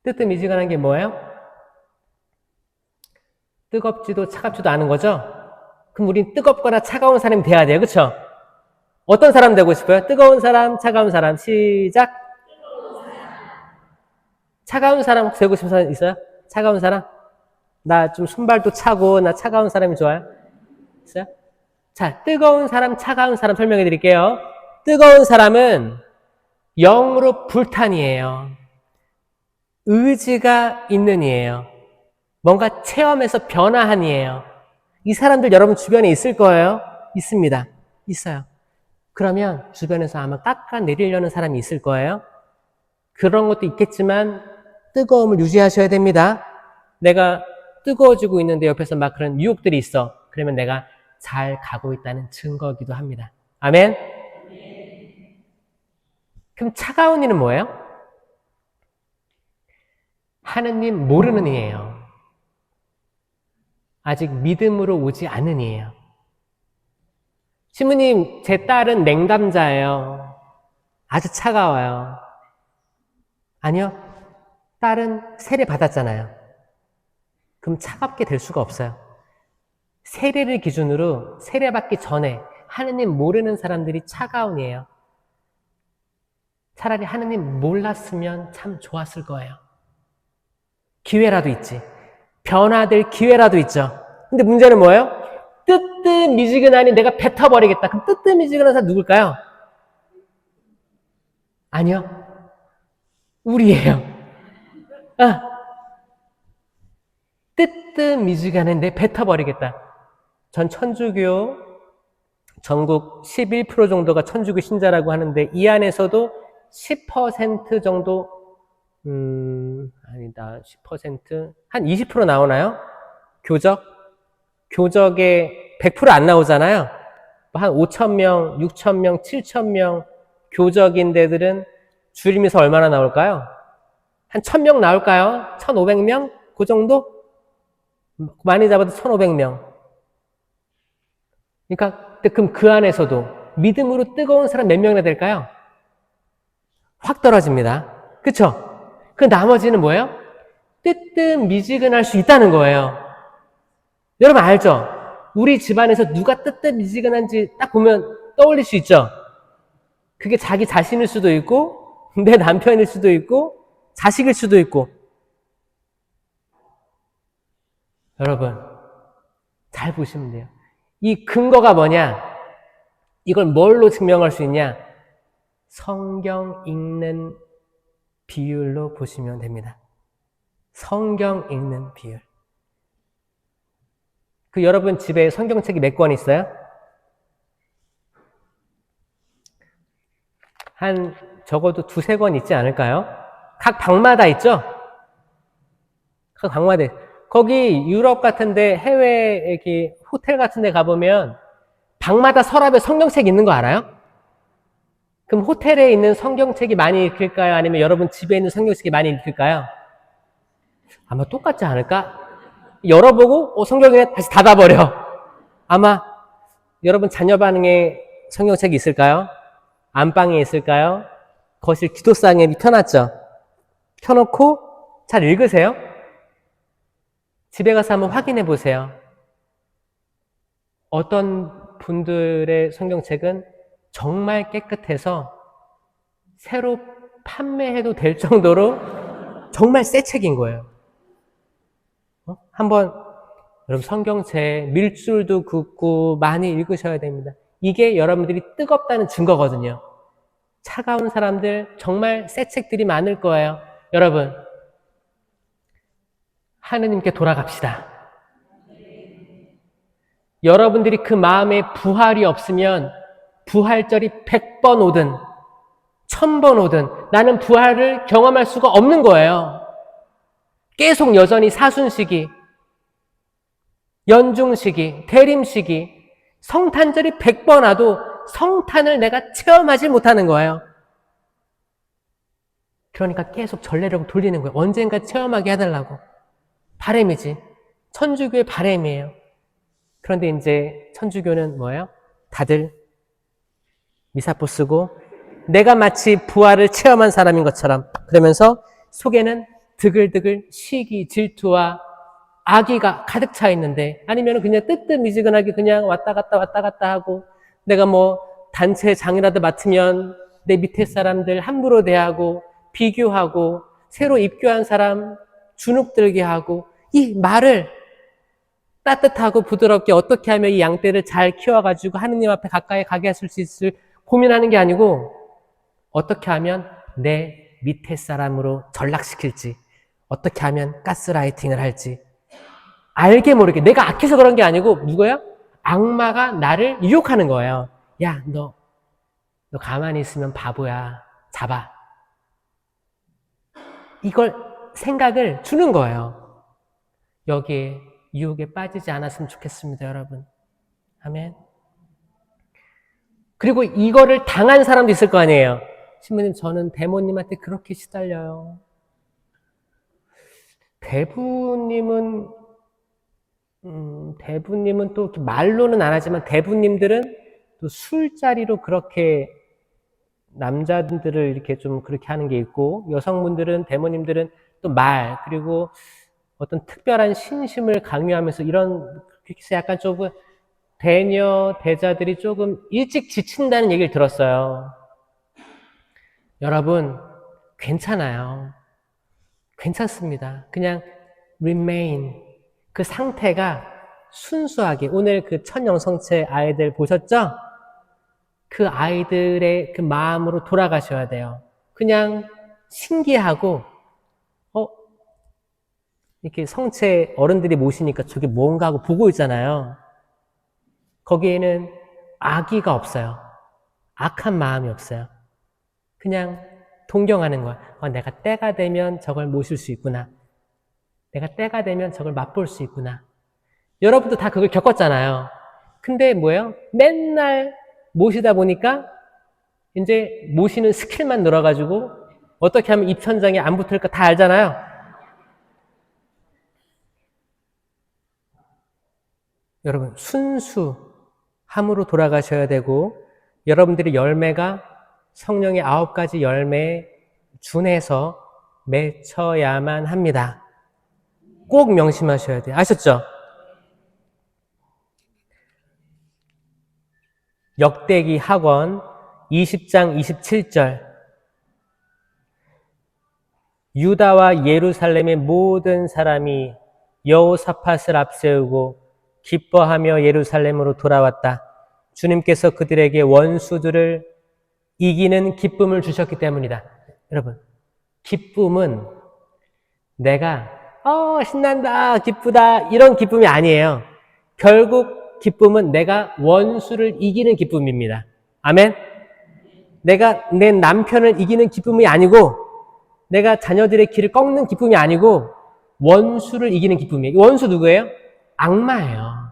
뜨뜻미지근한 게 뭐예요? 뜨겁지도 차갑지도 않은 거죠? 그럼 우린 뜨겁거나 차가운 사람이 돼야 돼요. 그렇죠? 어떤 사람 되고 싶어요? 뜨거운 사람, 차가운 사람. 시작. 차가운 사람 되고 싶은 사람 있어요? 차가운 사람? 나 좀 손발도 차고 나 차가운 사람이 좋아요? 있어요? 자, 뜨거운 사람, 차가운 사람 설명해 드릴게요. 뜨거운 사람은 영으로 불탄이에요. 의지가 있는 이에요. 뭔가 체험해서 변화한 이에요. 이 사람들 여러분 주변에 있을 거예요? 있습니다. 있어요. 그러면 주변에서 아마 깎아내리려는 사람이 있을 거예요. 그런 것도 있겠지만 뜨거움을 유지하셔야 됩니다. 내가 뜨거워지고 있는데 옆에서 막 그런 유혹들이 있어. 그러면 내가 잘 가고 있다는 증거이기도 합니다. 아멘? 그럼 차가운 이는 뭐예요? 하느님 모르는 이예요. 아직 믿음으로 오지 않는 이예요. 시부님, 제 딸은 냉담자예요. 아주 차가워요. 아니요. 딸은 세례 받았잖아요. 그럼 차갑게 될 수가 없어요. 세례를 기준으로 세례 받기 전에 하느님 모르는 사람들이 차가운 이에요. 차라리 하느님 몰랐으면 참 좋았을 거예요. 기회라도 있지. 변화될 기회라도 있죠. 근데 문제는 뭐예요? 뜨뜻미지근하니 내가 뱉어버리겠다. 그럼 뜨뜻미지근한 사람 누굴까요? 아니요. 우리예요. 아, 뜨뜻미지근하니 내가 뱉어버리겠다. 전 천주교 전국 11% 정도가 천주교 신자라고 하는데 이 안에서도 10% 정도 아니다. 10%, 한 20% 나오나요? 교적에 100% 안 나오잖아요. 한 5,000명, 6,000명, 7,000명 교적인 데들은 줄임에서 얼마나 나올까요? 한 1,000명 나올까요? 1,500명? 그 정도? 많이 잡아도 1,500명. 그러니까 그럼 그 안에서도 믿음으로 뜨거운 사람 몇 명이나 될까요? 확 떨어집니다. 그쵸? 그 나머지는 뭐예요? 뜨뜻미지근할 수 있다는 거예요. 여러분 알죠? 우리 집안에서 누가 뜨뜻미지근한지 딱 보면 떠올릴 수 있죠? 그게 자기 자신일 수도 있고 내 남편일 수도 있고 자식일 수도 있고. 여러분 잘 보시면 돼요. 이 근거가 뭐냐? 이걸 뭘로 증명할 수 있냐? 성경 읽는 비율로 보시면 됩니다. 성경 읽는 비율. 그 여러분 집에 성경책이 몇 권 있어요? 한 적어도 2-3권 있지 않을까요? 각 방마다 있죠? 각 방마다. 거기 유럽 같은데 해외 이렇게 호텔 같은데 가보면 방마다 서랍에 성경책 있는 거 알아요? 그럼 호텔에 있는 성경책이 많이 읽힐까요? 아니면 여러분 집에 있는 성경책이 많이 읽힐까요? 아마 똑같지 않을까? 열어보고 성경에 다시 닫아버려. 아마 여러분 자녀 방에 성경책이 있을까요? 안방에 있을까요? 거실 기도상에 펴놨죠? 펴놓고 잘 읽으세요. 집에 가서 한번 확인해 보세요. 어떤 분들의 성경책은 정말 깨끗해서 새로 판매해도 될 정도로 정말 새 책인 거예요. 한번 여러분 성경책 밀줄도 긋고 많이 읽으셔야 됩니다. 이게 여러분들이 뜨겁다는 증거거든요. 차가운 사람들 정말 새 책들이 많을 거예요. 여러분 하느님께 돌아갑시다. 여러분들이 그 마음에 부활이 없으면 부활절이 100번 오든 1000번 오든 나는 부활을 경험할 수가 없는 거예요. 계속 여전히 사순시기, 연중시기, 대림시기, 성탄절이 100번 와도 성탄을 내가 체험하지 못하는 거예요. 그러니까 계속 전례를 돌리는 거예요. 언젠가 체험하게 해달라고. 바람이지. 천주교의 바람이에요. 그런데 이제 천주교는 뭐예요? 다들 미사포 쓰고 내가 마치 부활을 체험한 사람인 것처럼 그러면서 속에는 드글드글 시기, 질투와 악의가 가득 차 있는데 아니면 그냥 뜨뜻미지근하게 그냥 왔다 갔다 하고 내가 뭐 단체 장이라도 맡으면 내 밑에 사람들 함부로 대하고 비교하고 새로 입교한 사람 주눅들게 하고 이 말을 따뜻하고 부드럽게 어떻게 하면 이 양떼를 잘 키워가지고 하느님 앞에 가까이 가게 하실 수 있을 고민하는 게 아니고 어떻게 하면 내 밑에 사람으로 전락시킬지 어떻게 하면 가스라이팅을 할지 알게 모르게 내가 악해서 그런 게 아니고 누구야? 악마가 나를 유혹하는 거예요. 야, 너 가만히 있으면 바보야. 잡아. 이걸 생각을 주는 거예요. 여기에 유혹에 빠지지 않았으면 좋겠습니다, 여러분. 아멘. 그리고 이거를 당한 사람도 있을 거 아니에요. 신부님, 저는 대모님한테 그렇게 시달려요. 대부님은 또 말로는 안 하지만 대부님들은 또 술자리로 그렇게 남자들을 이렇게 좀 그렇게 하는 게 있고 여성분들은 대모님들은 또 말 그리고 어떤 특별한 신심을 강요하면서 이런 그래서 약간 조금 대녀 대자들이 조금 일찍 지친다는 얘기를 들었어요. 여러분, 괜찮아요. 괜찮습니다. 그냥 remain. 그 상태가 순수하게, 오늘 그 천영성체 아이들 보셨죠? 그 아이들의 그 마음으로 돌아가셔야 돼요. 그냥 신기하고, 이렇게 성체 어른들이 모시니까 저게 뭔가 하고 보고 있잖아요. 거기에는 악의가 없어요. 악한 마음이 없어요. 그냥 동경하는 거야. 내가 때가 되면 저걸 모실 수 있구나. 내가 때가 되면 저걸 맛볼 수 있구나. 여러분도 다 그걸 겪었잖아요. 근데 뭐예요? 맨날 모시다 보니까 이제 모시는 스킬만 늘어가지고 어떻게 하면 입천장에 안 붙을까 다 알잖아요. 여러분, 순수함으로 돌아가셔야 되고, 여러분들의 열매가 성령의 9가지 열매에 준해서 맺혀야만 합니다. 꼭 명심하셔야 돼요. 아셨죠? 역대기 학원 20장 27절. 유다와 예루살렘의 모든 사람이 여호사밧을 앞세우고 기뻐하며 예루살렘으로 돌아왔다. 주님께서 그들에게 원수들을 이기는 기쁨을 주셨기 때문이다. 여러분, 기쁨은 내가 신난다, 기쁘다 이런 기쁨이 아니에요. 결국 기쁨은 내가 원수를 이기는 기쁨입니다. 아멘? 내가 내 남편을 이기는 기쁨이 아니고, 내가 자녀들의 길을 꺾는 기쁨이 아니고 원수를 이기는 기쁨이에요. 원수 누구예요? 악마예요.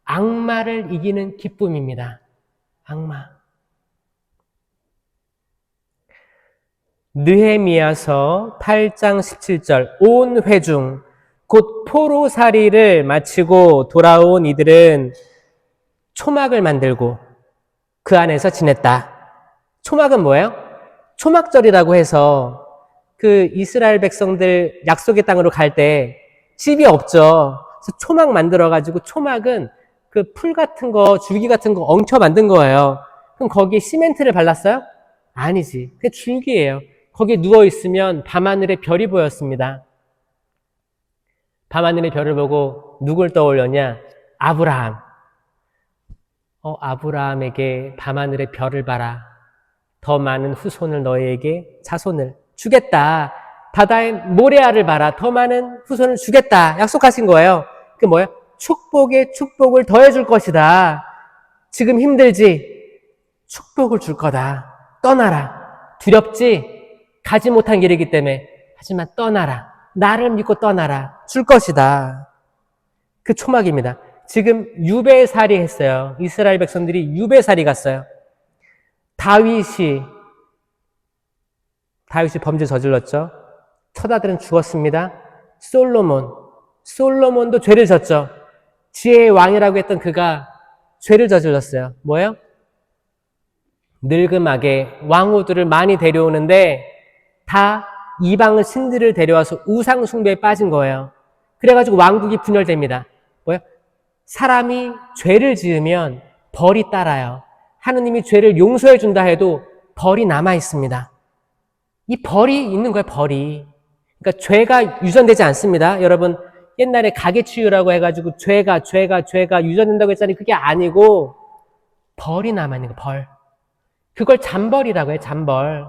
악마를 이기는 기쁨입니다. 악마. 느헤미야서 8장 17절. 온 회중 곧 포로살이를 마치고 돌아온 이들은 초막을 만들고 그 안에서 지냈다. 초막은 뭐예요? 초막절이라고 해서 그 이스라엘 백성들 약속의 땅으로 갈 때 집이 없죠. 그래서 초막 만들어가지고, 초막은 그 풀 같은 거, 줄기 같은 거 엉켜 만든 거예요. 그럼 거기에 시멘트를 발랐어요? 아니지. 그게 줄기예요. 거기에 누워있으면 밤하늘에 별이 보였습니다. 밤하늘의 별을 보고 누굴 떠올렸냐? 아브라함. 아브라함에게 밤하늘의 별을 봐라. 더 많은 후손을 너희에게 자손을 주겠다. 바다의 모래알을 봐라. 더 많은 후손을 주겠다. 약속하신 거예요. 그게 뭐예요? 축복에 축복을 더해줄 것이다. 지금 힘들지? 축복을 줄 거다. 떠나라. 두렵지? 가지 못한 길이기 때문에. 하지만 떠나라. 나를 믿고 떠나라. 줄 것이다. 그 초막입니다. 지금 유배살이 했어요. 이스라엘 백성들이 유배살이 갔어요. 다윗이 범죄 저질렀죠. 처자들은 죽었습니다. 솔로몬도 죄를 졌죠. 지혜의 왕이라고 했던 그가 죄를 저질렀어요. 뭐예요? 늙음하게 왕후들을 많이 데려오는데 다 이방 신들을 데려와서 우상 숭배에 빠진 거예요. 그래가지고 왕국이 분열됩니다. 뭐예요? 사람이 죄를 지으면 벌이 따라요. 하느님이 죄를 용서해 준다 해도 벌이 남아 있습니다. 이 벌이 있는 거예요, 벌이. 그러니까 죄가 유전되지 않습니다. 여러분, 옛날에 가계치유라고 해가지고 죄가 유전된다고 했잖아요. 그게 아니고 벌이 남아있는 거예요, 벌. 그걸 잠벌이라고 해요, 잠벌.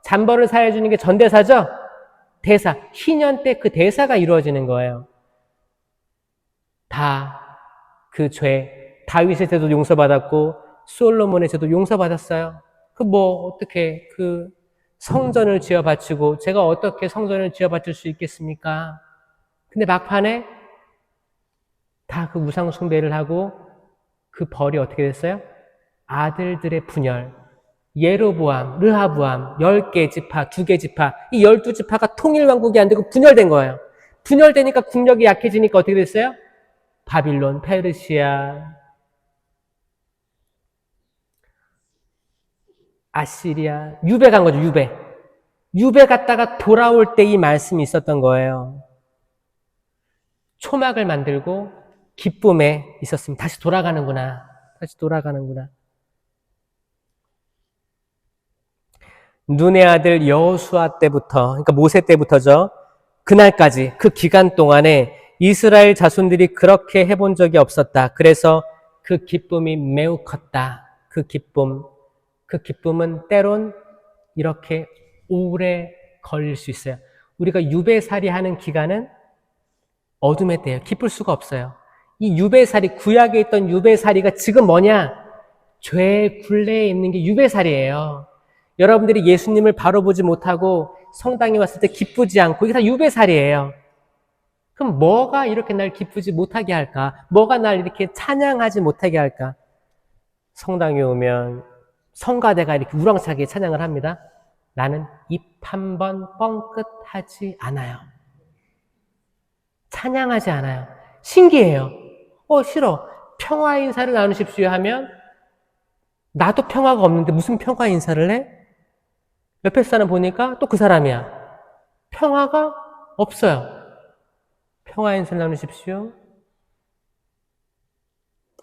잠벌을 사해주는 게 전대사죠? 대사. 희년 때 그 대사가 이루어지는 거예요. 다 그 죄, 다윗의 죄도 용서받았고 솔로몬의 죄도 용서받았어요. 어떻게 성전을 지어 바치고 제가 어떻게 성전을 지어 바칠 수 있겠습니까? 근데 막판에 다 그 우상 숭배를 하고 그 벌이 어떻게 됐어요? 아들들의 분열. 예로보암, 르하보암, 10개 지파, 2개 지파, 이 12지파가 통일왕국이 안 되고 분열된 거예요. 분열되니까 국력이 약해지니까 어떻게 됐어요? 바빌론, 페르시아, 아시리아, 유배 간 거죠, 유배. 유배 갔다가 돌아올 때 이 말씀이 있었던 거예요. 초막을 만들고 기쁨에 있었습니다. 다시 돌아가는구나. 눈의 아들 여호수아 때부터, 그러니까 모세 때부터죠. 그날까지 그 기간 동안에 이스라엘 자손들이 그렇게 해본 적이 없었다. 그래서 그 기쁨이 매우 컸다. 그 기쁨은 때론 이렇게 오래 걸릴 수 있어요. 우리가 유배살이 하는 기간은 어둠의 때예요. 기쁠 수가 없어요. 이 유배살이, 구약에 있던 유배살이가 지금 뭐냐? 죄의 굴레에 있는 게 유배살이에요. 여러분들이 예수님을 바로 보지 못하고 성당에 왔을 때 기쁘지 않고 이게 다 유배살이에요. 그럼 뭐가 이렇게 날 기쁘지 못하게 할까? 뭐가 날 이렇게 찬양하지 못하게 할까? 성당에 오면 성가대가 이렇게 우렁차게 찬양을 합니다. 나는 입 한 번 뻥끗하지 않아요. 찬양하지 않아요. 신기해요. 싫어. 평화 인사를 나누십시오 하면 나도 평화가 없는데 무슨 평화 인사를 해? 옆에 사람 보니까 또 그 사람이야. 평화가 없어요. 평화 인사를 나누십시오.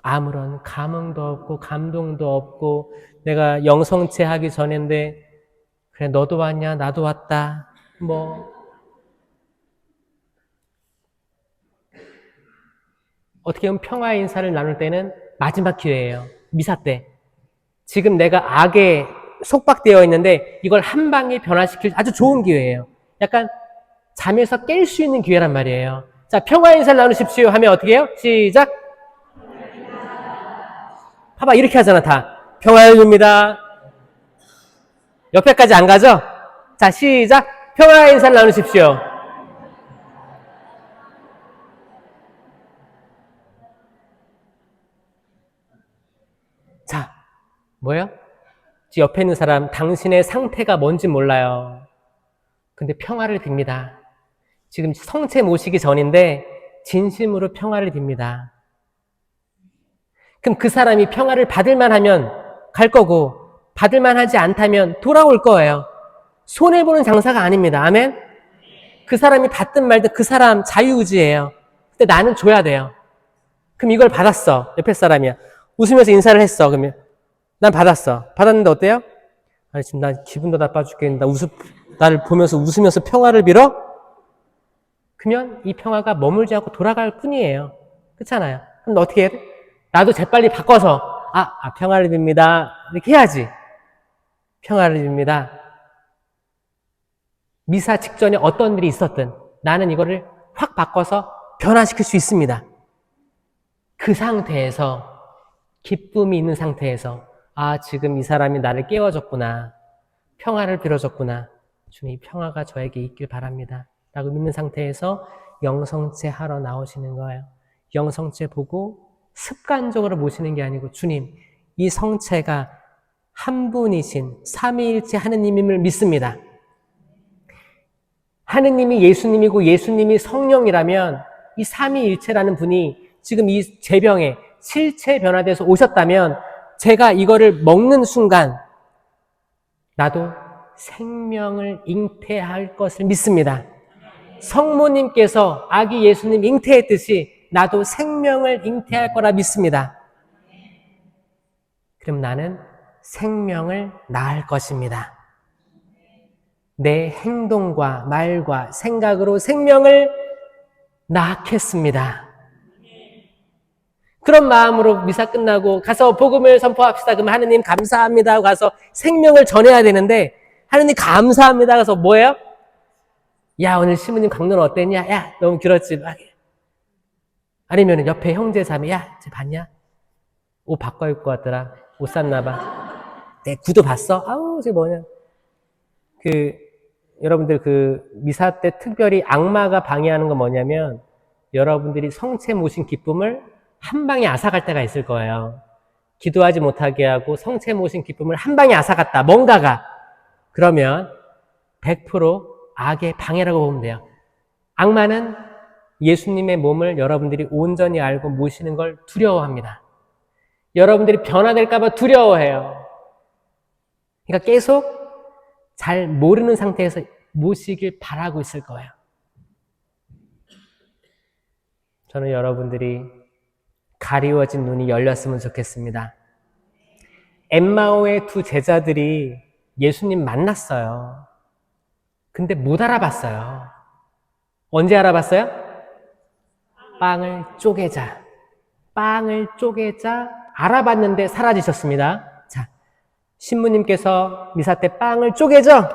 아무런 감흥도 없고 감동도 없고 내가 영성체 하기 전인데 그래 너도 왔냐 나도 왔다 어떻게 보면 평화 인사를 나눌 때는 마지막 기회예요. 미사 때. 지금 내가 악에 속박되어 있는데 이걸 한 방에 변화시킬 아주 좋은 기회예요. 약간 잠에서 깰 수 있는 기회란 말이에요. 자, 평화 인사를 나누십시오 하면 어떻게 해요? 시작. 봐봐, 이렇게 하잖아, 다. 평화를 줍니다. 옆에까지 안 가죠? 자, 시작. 평화 인사를 나누십시오. 자, 뭐예요? 옆에 있는 사람, 당신의 상태가 뭔지 몰라요. 근데 평화를 빕니다. 지금 성체 모시기 전인데 진심으로 평화를 빕니다. 그럼 그 사람이 평화를 받을만 하면 갈 거고 받을만 하지 않다면 돌아올 거예요. 손해보는 장사가 아닙니다. 아멘? 그 사람이 받든 말든 그 사람 자유의지예요. 근데 나는 줘야 돼요. 그럼 이걸 받았어. 옆에 사람이야. 웃으면서 인사를 했어. 그러면 난 받았어. 받았는데 어때요? 아니 지금 난 기분도 나빠 죽겠는데 나를 보면서 웃으면서 평화를 빌어? 그러면 이 평화가 머물지 않고 돌아갈 뿐이에요. 그렇잖아요. 그럼 어떻게 해야 돼? 나도 재빨리 바꿔서 평화를 빕니다. 이렇게 해야지. 평화를 빕니다. 미사 직전에 어떤 일이 있었든 나는 이거를 확 바꿔서 변화시킬 수 있습니다. 그 상태에서 기쁨이 있는 상태에서 지금 이 사람이 나를 깨워줬구나. 평화를 빌어줬구나. 주님 평화가 저에게 있길 바랍니다. 라고 믿는 상태에서 영성체 하러 나오시는 거예요. 영성체 보고 습관적으로 모시는 게 아니고 주님 이 성체가 한 분이신 삼위일체 하느님임을 믿습니다. 하느님이 예수님이고 예수님이 성령이라면 이 삼위일체라는 분이 지금 이 제병에 실체 변화돼서 오셨다면 제가 이거를 먹는 순간 나도 생명을 잉태할 것을 믿습니다. 성모님께서 아기 예수님 잉태했듯이 나도 생명을 잉태할 거라 믿습니다. 그럼 나는 생명을 낳을 것입니다. 내 행동과 말과 생각으로 생명을 낳겠습니다. 그런 마음으로 미사 끝나고 가서 복음을 선포합시다. 그러면 하느님 감사합니다 하고 가서 생명을 전해야 되는데 하느님 감사합니다 가서 뭐예요? 야 오늘 시부님 강론 어땠냐? 야 너무 길었지. 아니면 옆에 형제 자매 야 쟤 봤냐? 옷 바꿔 입고 왔더라. 옷 샀나 봐. 내 구두 봤어? 아우 쟤 뭐냐. 여러분들 미사 때 특별히 악마가 방해하는 건 뭐냐면 여러분들이 성체 모신 기쁨을 한 방에 앗아갈 때가 있을 거예요. 기도하지 못하게 하고 성체 모신 기쁨을 한 방에 앗아갔다. 뭔가가. 그러면 100% 악의 방해라고 보면 돼요. 악마는 예수님의 몸을 여러분들이 온전히 알고 모시는 걸 두려워합니다. 여러분들이 변화될까 봐 두려워해요. 그러니까 계속 잘 모르는 상태에서 모시길 바라고 있을 거예요. 저는 여러분들이 가리워진 눈이 열렸으면 좋겠습니다. 엠마오의 두 제자들이 예수님 만났어요. 근데 못 알아봤어요. 언제 알아봤어요? 빵을 쪼개자. 빵을 쪼개자 알아봤는데 사라지셨습니다. 자, 신부님께서 미사 때 빵을 쪼개죠?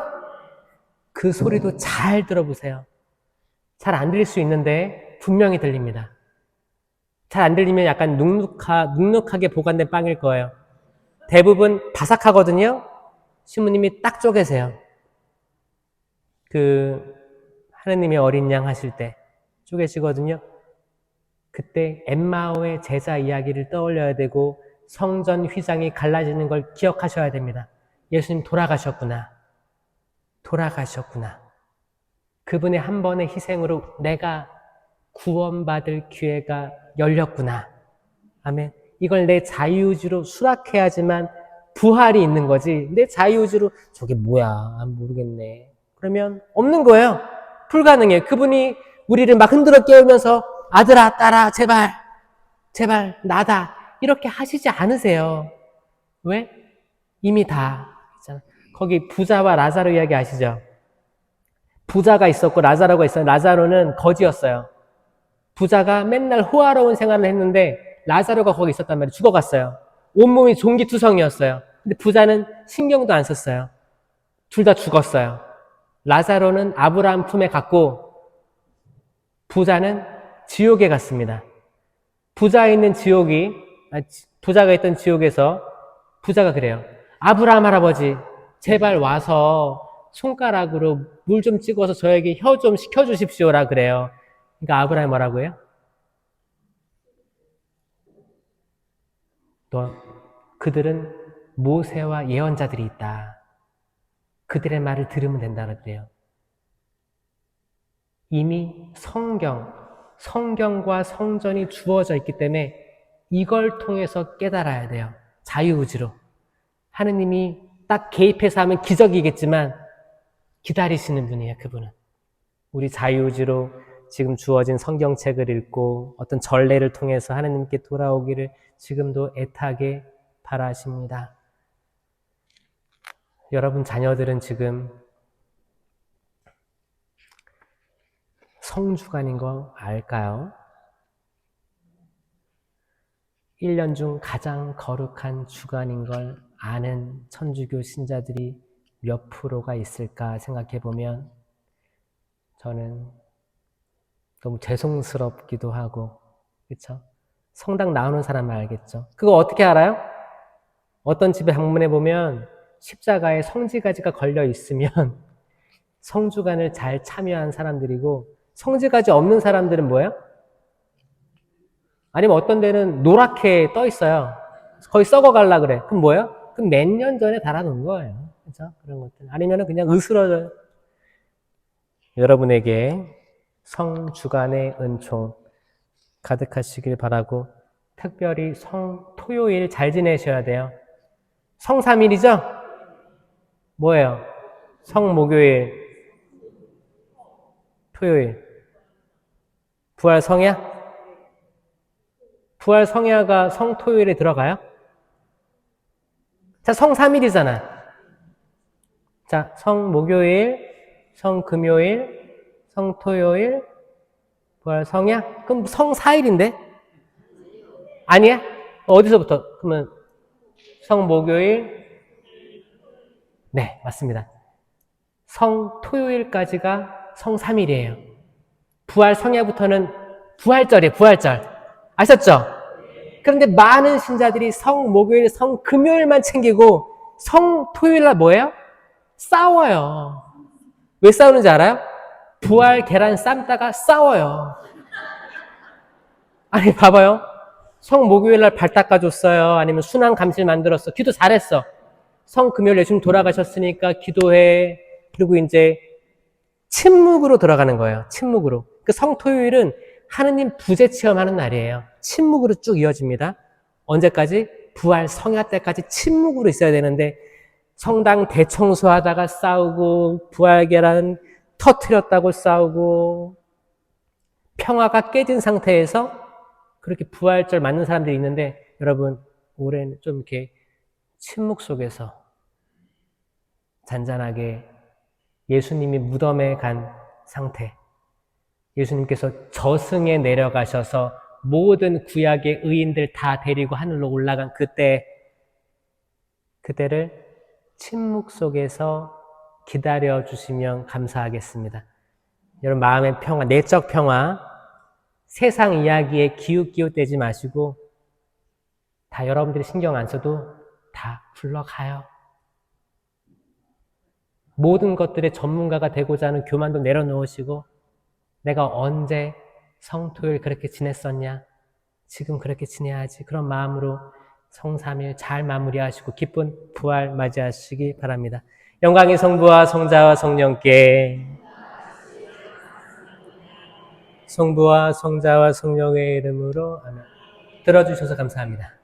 그 소리도 잘 들어보세요. 잘 안 들릴 수 있는데 분명히 들립니다. 잘 안 들리면 약간 눅눅하게 보관된 빵일 거예요. 대부분 바삭하거든요. 신부님이 딱 쪼개세요. 하느님의 어린 양 하실 때 쪼개시거든요. 그때 엠마오의 제자 이야기를 떠올려야 되고 성전 휘장이 갈라지는 걸 기억하셔야 됩니다. 예수님 돌아가셨구나. 돌아가셨구나. 그분의 한 번의 희생으로 내가 구원받을 기회가 열렸구나. 아멘. 이걸 내 자유의지로 수락해야지만 부활이 있는 거지. 내 자유의지로 저게 뭐야 모르겠네. 그러면 없는 거예요. 불가능해요. 그분이 우리를 막 흔들어 깨우면서 아들아 딸아 제발 나다 이렇게 하시지 않으세요. 왜? 이미 다 있잖아. 거기 부자와 라자로 이야기 아시죠? 부자가 있었고 라자로가 있어요. 라자로는 거지였어요. 부자가 맨날 호화로운 생활을 했는데 라자로가 거기 있었단 말이에요. 죽어갔어요. 온몸이 종기투성이었어요. 근데 부자는 신경도 안 썼어요. 둘 다 죽었어요. 라자로는 아브라함 품에 갔고 부자는 지옥에 갔습니다. 부자가 있는 지옥에서 부자가 그래요. 아브라함 할아버지 제발 와서 손가락으로 물 좀 찍어서 저에게 혀 좀 식혀주십시오라 그래요. 그러니까 아브라함이 뭐라고 해요? 또 그들은 모세와 예언자들이 있다. 그들의 말을 들으면 된다고 그래요. 이미 성경과 성전이 주어져 있기 때문에 이걸 통해서 깨달아야 돼요. 자유의지로. 하느님이 딱 개입해서 하면 기적이겠지만 기다리시는 분이에요, 그분은. 우리 자유의지로 지금 주어진 성경책을 읽고 어떤 전례를 통해서 하느님께 돌아오기를 지금도 애타게 바라십니다. 여러분 자녀들은 지금 성주간인 거 알까요? 1년 중 가장 거룩한 주간인 걸 아는 천주교 신자들이 몇 프로가 있을까 생각해 보면 저는 너무 죄송스럽기도 하고, 그렇죠? 성당 나오는 사람은 알겠죠. 그거 어떻게 알아요? 어떤 집에 방문해 보면 십자가에 성지가지가 걸려 있으면 성주간을 잘 참여한 사람들이고, 성지가지 없는 사람들은 뭐예요? 아니면 어떤 데는 노랗게 떠 있어요. 거의 썩어갈라 그래. 그럼 뭐예요? 그럼 몇 년 전에 달아놓은 거예요. 그렇죠? 그런 것들. 아니면은 그냥 으스러져요. 여러분에게 성주간의 은총 가득하시길 바라고, 특별히 성토요일 잘 지내셔야 돼요. 성삼일이죠? 뭐예요? 성목요일, 토요일. 부활성야? 부활성야가 성토요일에 들어가요? 자, 성삼일이잖아. 자, 성목요일, 성금요일, 성토요일, 부활성야? 그럼 성사일인데? 아니야? 어디서부터? 그러면 성목요일? 네, 맞습니다. 성토요일까지가 성삼일이에요. 부활성야부터는 부활절이에요, 부활절. 아셨죠? 그런데 많은 신자들이 성목요일, 성금요일만 챙기고 성토요일날 뭐예요? 싸워요. 왜 싸우는지 알아요? 부활 계란 삶다가 싸워요. 아니 봐봐요. 성목요일날 발 닦아줬어요. 아니면 순환 감실 만들었어. 기도 잘했어. 성금요일 예수님 돌아가셨으니까 기도해. 그리고 이제 침묵으로 들어가는 거예요. 침묵으로. 그 성토요일은 하느님 부재 체험하는 날이에요. 침묵으로 쭉 이어집니다. 언제까지? 부활 성야 때까지 침묵으로 있어야 되는데 성당 대청소하다가 싸우고 부활 계란 터뜨렸다고 싸우고 평화가 깨진 상태에서 그렇게 부활절 맞는 사람들이 있는데 여러분 올해는 좀 이렇게 침묵 속에서 잔잔하게 예수님이 무덤에 간 상태, 예수님께서 저승에 내려가셔서 모든 구약의 의인들 다 데리고 하늘로 올라간 그때를 침묵 속에서 기다려주시면 감사하겠습니다. 여러분 마음의 평화, 내적 평화, 세상 이야기에 기웃기웃대지 마시고 다 여러분들이 신경 안 써도 다 불러가요. 모든 것들의 전문가가 되고자 하는 교만도 내려놓으시고 내가 언제 성토일 그렇게 지냈었냐? 지금 그렇게 지내야지. 그런 마음으로 성삼일 잘 마무리하시고 기쁜 부활 맞이하시기 바랍니다. 영광이 성부와 성자와 성령께, 성부와 성자와 성령의 이름으로 아멘. 들어주셔서 감사합니다.